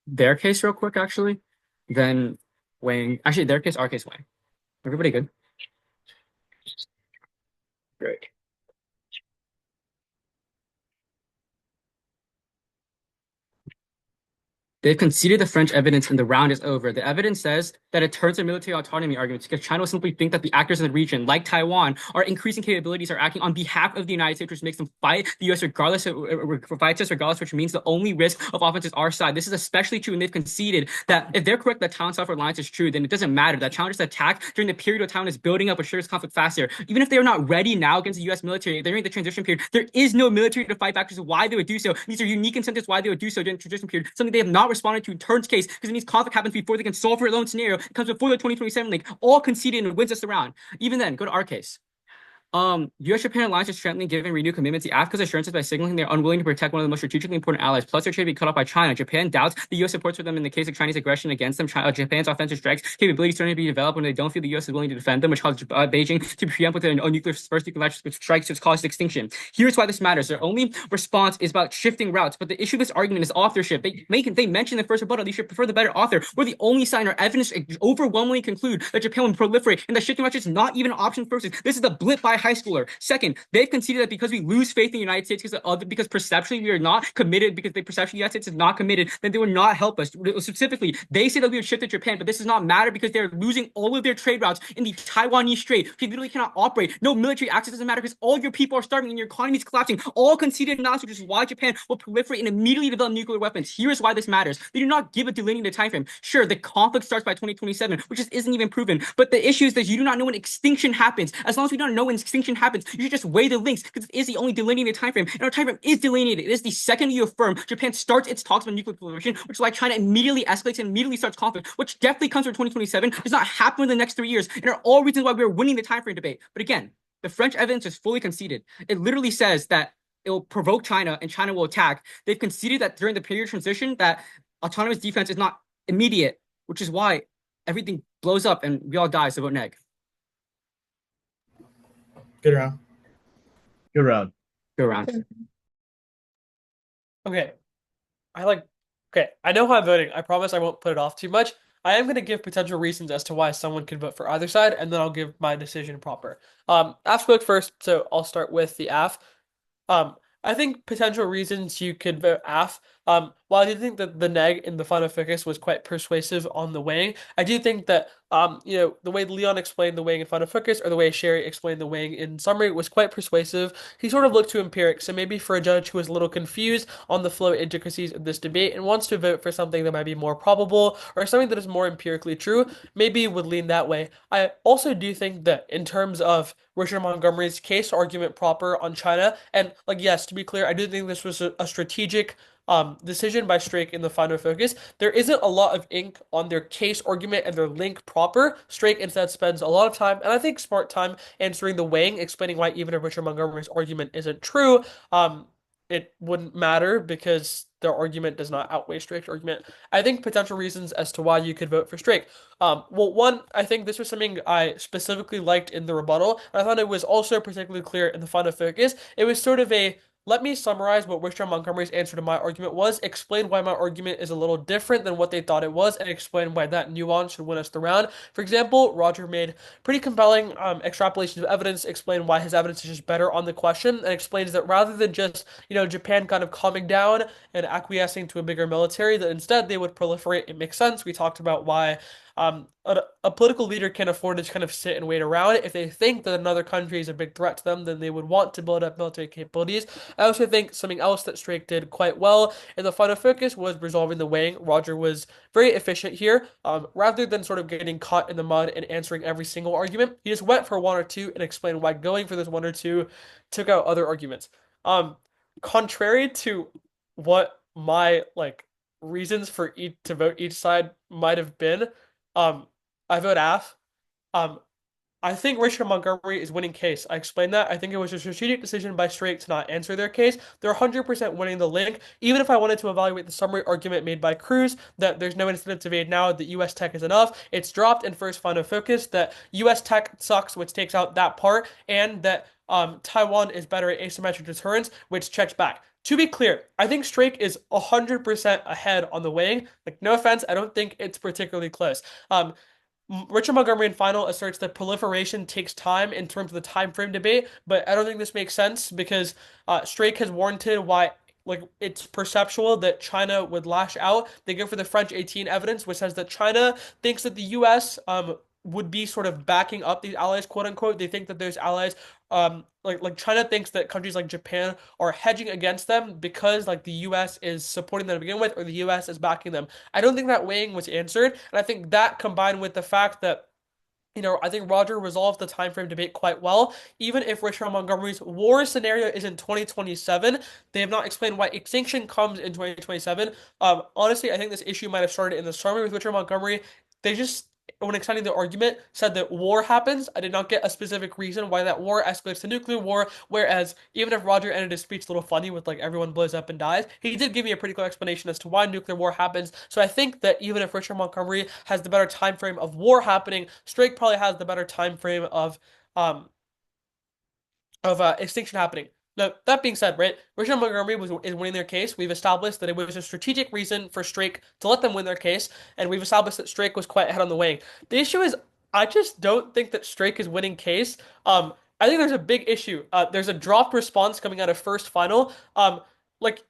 their case real quick, actually. Then weighing. Actually, their case, our case, weighing. Everybody good? Great. They've conceded the French evidence and the round is over. The evidence says that it turns their military autonomy arguments because China will simply think that the actors in the region, like Taiwan, are increasing capabilities, are acting on behalf of the United States, which makes them fight the U.S. regardless, which means the only risk of offense is our side. This is especially true when they've conceded that if they're correct that Taiwan self-reliance is true, then it doesn't matter. That China just attacked during the period where Taiwan is building up, which sure is conflict faster. Even if they are not ready now against the U.S. military, they're in the transition period. There is no military to fight back, which is why they would do so. These are unique incentives why they would do so during the transition period, something they have not responded to in Turn's case, because it means conflict happens before they can solve for their own scenario. It comes before the 2027 link, all conceded and wins us the round. Even then, go to our case. U.S.-Japan alliance is strengthening given renewed commitments. The AFCA's assurances by signaling they're unwilling to protect one of the most strategically important allies, plus their trade be cut off by China. Japan doubts the U.S. supports for them in the case of Chinese aggression against them. Japan's offensive strikes capabilities starting to be developed when they don't feel the U.S. is willing to defend them, which caused Beijing to preempt with a nuclear first nuclear strikes to cause extinction. Here's why this matters. Their only response is about shifting routes, but the issue of this argument is authorship. They mention in the first rebuttal they should prefer the better author. We're the only sign or evidence overwhelmingly conclude that Japan will proliferate and that shifting routes is not even an option for us. This is the blip by a high schooler. Second, they've conceded that because we lose faith in the United States because perceptually we are not committed, because they perception the United States is not committed, then they would not help us. Specifically, they say that we would shift to Japan, but this does not matter because they're losing all of their trade routes in the Taiwanese Strait. They literally cannot operate. No military access doesn't matter because all of your people are starving and your economy is collapsing. All conceded analysis, which is why Japan will proliferate and immediately develop nuclear weapons. Here's why this matters. They do not give a delineated time frame. Sure, the conflict starts by 2027, which just isn't even proven. But the issue is that you do not know when extinction happens. As long as we don't know when extinction happens, you should just weigh the links because it is the only delineated time frame. And our time frame is delineated. It is the second you affirm Japan starts its talks about nuclear proliferation, which is why China immediately escalates and immediately starts conflict, which definitely comes from 2027. Does not happen in the next 3 years, and are all reasons why we're winning the time frame debate. But again, the French evidence is fully conceded. It literally says that it will provoke China and China will attack. They've conceded that during the period of transition that autonomous defense is not immediate, which is why everything blows up and we all die. So vote neg. Good round. Good round. Go around. Okay. Okay, I know how I'm voting. I promise I won't put it off too much. I am going to give potential reasons as to why someone could vote for either side, and then I'll give my decision proper. AF spoke first, so I'll start with the AF. Um, I think potential reasons you could vote AF. While I do think that the NEG in the final focus was quite persuasive on the weighing, I do think that the way Leon explained the weighing in final focus or the way Sherry explained the weighing in summary was quite persuasive. He sort of looked too empiric, so maybe for a judge who is a little confused on the flow intricacies of this debate and wants to vote for something that might be more probable or something that is more empirically true, maybe would lean that way. I also do think that in terms of Richard Montgomery's case argument proper on China, and like yes, to be clear, I do think this was a strategic decision by Strake in the final focus. There isn't a lot of ink on their case argument and their link proper. Strake instead spends a lot of time, and I think smart time, answering the weighing, explaining why even if Richard Montgomery's argument isn't true, it wouldn't matter because their argument does not outweigh Strake's argument. I think potential reasons as to why you could vote for Strake. Well, one, I think this was something I specifically liked in the rebuttal. And I thought it was also particularly clear in the final focus. It was sort of a let me summarize what Richard Montgomery's answer to my argument was, explain why my argument is a little different than what they thought it was, and explain why that nuance should win us the round. For example, Roger made pretty compelling extrapolations of evidence, explained why his evidence is just better on the question, and explains that rather than just, Japan kind of calming down and acquiescing to a bigger military, that instead they would proliferate. It makes sense. We talked about why a political leader can afford to kind of sit and wait around. If they think that another country is a big threat to them, then they would want to build up military capabilities. I also think something else that Strake did quite well in the final focus was resolving the weighing. Roger was very efficient here. Rather than sort of getting caught in the mud and answering every single argument, he just went for one or two and explained why going for this one or two took out other arguments. Contrary to what my reasons for each to vote each side might have been, I vote AF. Um, I think Richard Montgomery is winning case. I explained that. I think it was a strategic decision by Strake to not answer their case. They're 100% winning the link. Even if I wanted to evaluate the summary argument made by Cruz that there's no incentive to evade now, that US tech is enough, it's dropped in first final focus that US tech sucks, which takes out that part, and that Taiwan is better at asymmetric deterrence, which checks back. To be clear, I think Strake is 100% ahead on the weighing. Like, no offense, I don't think it's particularly close. Richard Montgomery in final asserts that proliferation takes time in terms of the time frame debate, but I don't think this makes sense because Strake has warranted why it's perceptual that China would lash out. They go for the French 18 evidence, which says that China thinks that the U.S. Would be sort of backing up these allies, quote unquote. They think that those allies, like China thinks that countries like Japan are hedging against them because like the U.S. is supporting them to begin with, or the U.S. is backing them. I don't think that weighing was answered, and I think that combined with the fact that I think Roger resolved the time frame debate quite well. Even if Richard Montgomery's war scenario is in 2027, they have not explained why extinction comes in 2027. Honestly, I think this issue might have started in the summary with Richard Montgomery. They just, when extending the argument, said that war happens. I did not get a specific reason why that war escalates to nuclear war. Whereas, even if Roger ended his speech a little funny with like everyone blows up and dies, he did give me a pretty clear explanation as to why nuclear war happens. So I think that even if Richard Montgomery has the better time frame of war happening, Strake probably has the better time frame um of extinction happening. Now, that being said, right, Richard Montgomery is winning their case. We've established that it was a strategic reason for Strake to let them win their case, and we've established that Strake was quite ahead on the weighing. The issue is, I just don't think that Strake is winning case. I think there's a big issue. There's a dropped response coming out of first final.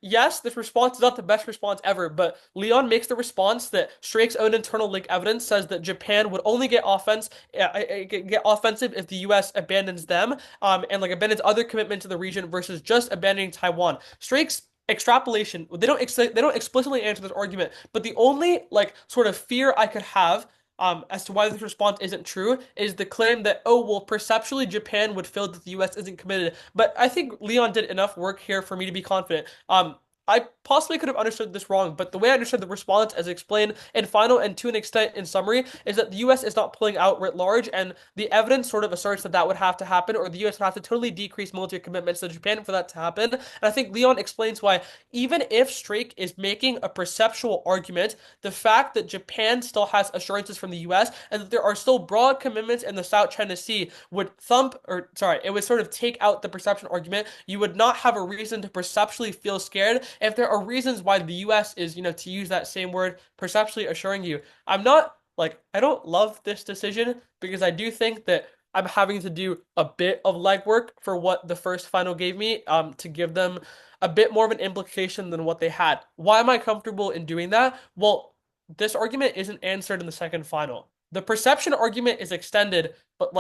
Yes, this response is not the best response ever, but Leon makes the response that Strake's own internal link evidence says that Japan would only get offensive if the U.S. abandons them, and abandons other commitments to the region versus just abandoning Taiwan. Strake's extrapolation, they don't explicitly answer this argument, but the only sort of fear I could have as to why this response isn't true is the claim that, oh, well, perceptually Japan would feel that the US isn't committed. But I think Leon did enough work here for me to be confident. I possibly could have understood this wrong, but the way I understood the response as explained in final and to an extent in summary is that the US is not pulling out writ large, and the evidence sort of asserts that that would have to happen, or the US would have to totally decrease military commitments to Japan for that to happen. And I think Leon explains why, even if Strake is making a perceptual argument, the fact that Japan still has assurances from the US and that there are still broad commitments in the South China Sea would it would sort of take out the perception argument. You would not have a reason to perceptually feel scared if there are reasons why the US is, to use that same word, perceptually assuring you. I don't love this decision because I do think that I'm having to do a bit of legwork for what the first final gave me, to give them a bit more of an implication than what they had. Why am I comfortable in doing that? Well, this argument isn't answered in the second final. The perception argument is extended, but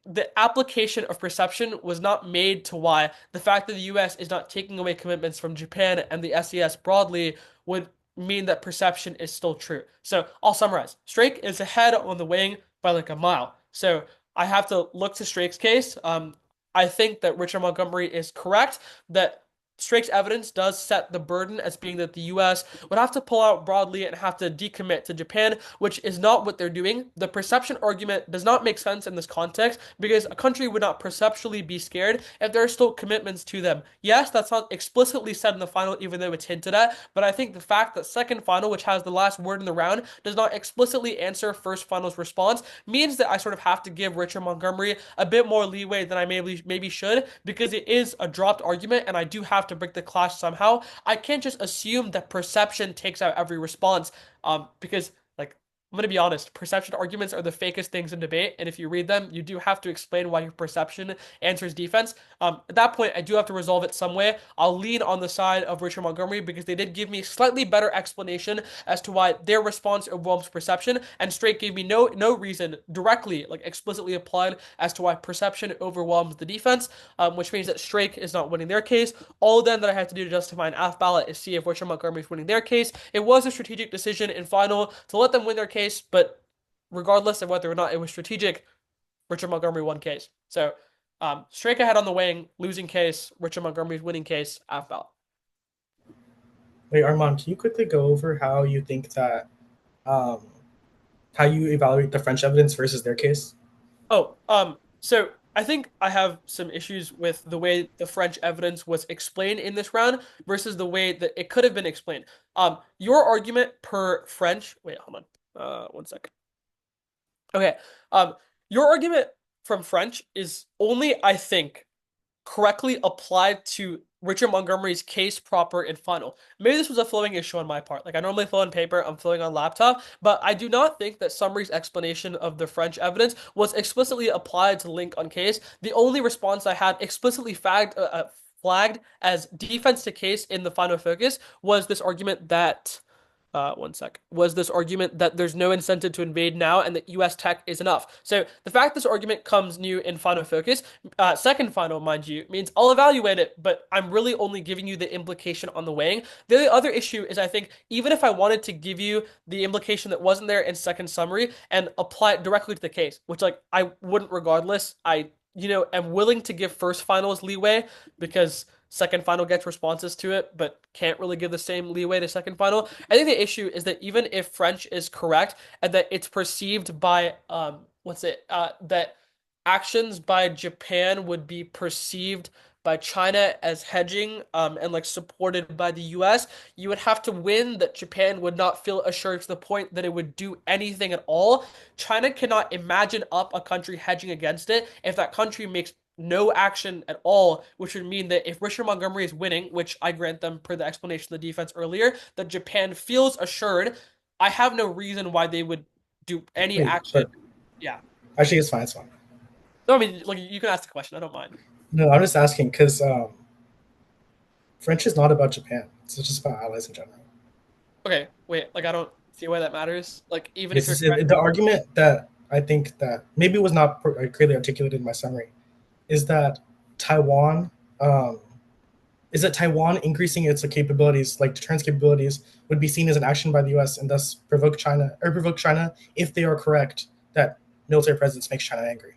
the application of perception was not made to why the fact that the US is not taking away commitments from Japan and the SES broadly would mean that perception is still true. So I'll summarize. Strake is ahead on the wing by like a mile. So I have to look to Strake's case. I think that Richard Montgomery is correct that Strake's evidence does set the burden as being that the US would have to pull out broadly and have to decommit to Japan, which is not what they're doing. The perception argument does not make sense in this context because a country would not perceptually be scared if there are still commitments to them. Yes, that's not explicitly said in the final, even though it's hinted at, but I think the fact that second final, which has the last word in the round, does not explicitly answer first final's response means that I sort of have to give Richard Montgomery a bit more leeway than I maybe should, because it is a dropped argument and I do have to break the clash somehow. I can't just assume that perception takes out every response, because I'm going to be honest, perception arguments are the fakest things in debate, and if you read them, you do have to explain why your perception answers defense. At that point, I do have to resolve it some way. I'll lean on the side of Richard Montgomery because they did give me slightly better explanation as to why their response overwhelms perception, and Strake gave me no reason directly, explicitly applied, as to why perception overwhelms the defense, which means that Strake is not winning their case. All then that I have to do to justify an AFF ballot is see if Richard Montgomery is winning their case. It was a strategic decision in final to let them win their case, but regardless of whether or not it was strategic, Richard Montgomery won case. So Strake ahead on the wing, losing case, Richard Montgomery's winning case, AFF ballot. Wait, Arrman, can you quickly go over how you think that, how you evaluate the French evidence versus their case? So I think I have some issues with the way the French evidence was explained in this round versus the way that it could have been explained. Your argument per French, wait, hold on. 1 second. Okay. Your argument from French is only, I think, correctly applied to Richard Montgomery's case proper in final. Maybe this was a flowing issue on my part. I normally flow on paper, I'm flowing on laptop, but I do not think that Summary's explanation of the French evidence was explicitly applied to link on case. The only response I had explicitly flagged as defense to case in the final focus was this argument that was this argument that there's no incentive to invade now and that US tech is enough. So the fact this argument comes new in final focus, second final, mind you, means I'll evaluate it, but I'm really only giving you the implication on the weighing. The other issue is I think even if I wanted to give you the implication that wasn't there in second summary and apply it directly to the case, which I wouldn't regardless, I am willing to give first finals leeway because second final gets responses to it, but can't really give the same leeway to second final. I think the issue is that even if French is correct and that it's perceived by that actions by Japan would be perceived by China as hedging and supported by the US, you would have to win that Japan would not feel assured to the point that it would do anything at all. China cannot imagine up a country hedging against it if that country makes no action at all, which would mean that if Richard Montgomery is winning, which I grant them per the explanation of the defense earlier, that Japan feels assured, I have no reason why they would do any action. Yeah. Actually, it's fine. It's fine. No, I mean, you can ask the question. I don't mind. No, I'm just asking because French is not about Japan. It's just about allies in general. Okay, wait. I don't see why that matters. Even if the argument that I think that maybe was not clearly articulated in my summary is that Taiwan increasing its capabilities, deterrence capabilities, would be seen as an action by the US and thus provoke China if they are correct that military presence makes China angry.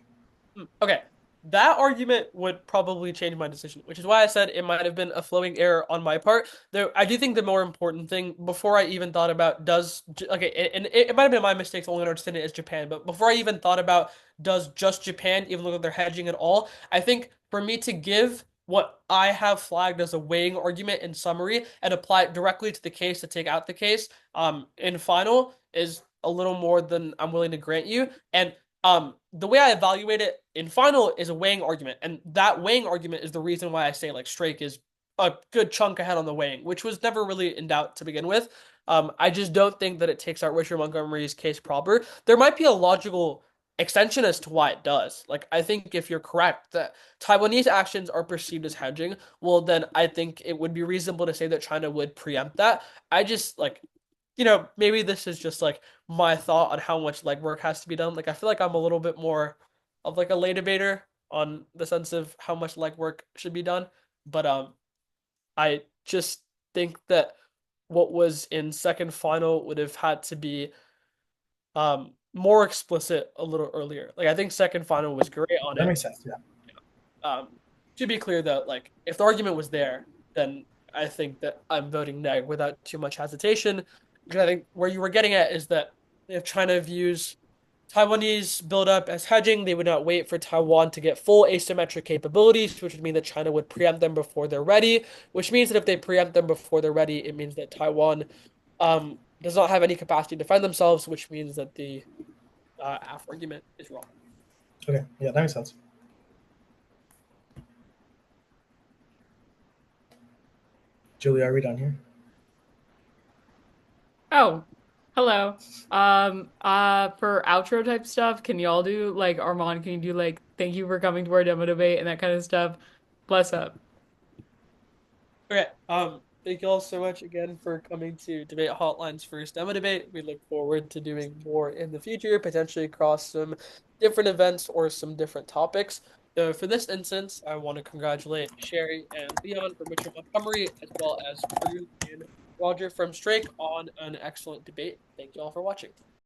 Okay. that argument would probably change my decision, which is why I said it might have been a flowing error on my part. Though I do think the more important thing, before I even thought about okay, and it might have been my mistake to only understand it as Japan, but before I even thought about does just Japan even look like they're hedging at all, I think for me to give what I have flagged as a weighing argument in summary and apply it directly to the case to take out the case, in final is a little more than I'm willing to grant you. And the way I evaluate it in final is a weighing argument, and that weighing argument is the reason why I say like Strake is a good chunk ahead on the weighing, which was never really in doubt to begin with. I just don't think that it takes out Richard Montgomery's case proper. There might be a logical extension as to why it does. Like, I think if you're correct that Taiwanese actions are perceived as hedging, well, then I think it would be reasonable to say that China would preempt that. I just like, maybe this is just like my thought on how much legwork has to be done. Like, I feel like I'm a little bit more of like a lay debater on the sense of how much legwork should be done. But I just think that what was in second final would have had to be more explicit a little earlier. Like, I think second final was great on That it. makes sense. Yeah. To be clear though, like if the argument was there, then I think that I'm voting neg without too much hesitation. Because I think where you were getting at is that if China views Taiwanese buildup as hedging, they would not wait for Taiwan to get full asymmetric capabilities, which would mean that China would preempt them before they're ready, which means that if they preempt them before they're ready, it means that Taiwan does not have any capacity to defend themselves, which means that the AF argument is wrong. Okay. Yeah, that makes sense. Julie, are we done here? Oh, hello. For outro type stuff, can y'all do like Armand, can you do like thank you for coming to our demo debate and that kind of stuff? Bless up. Okay. Thank you all so much again for coming to Debate Hotline's first demo debate. We look forward to doing more in the future, potentially across some different events or some different topics. For this instance, I want to congratulate Sherry and Leon from Richard Montgomery, as well as Drew and Roger from Strake on an excellent debate. Thank you all for watching.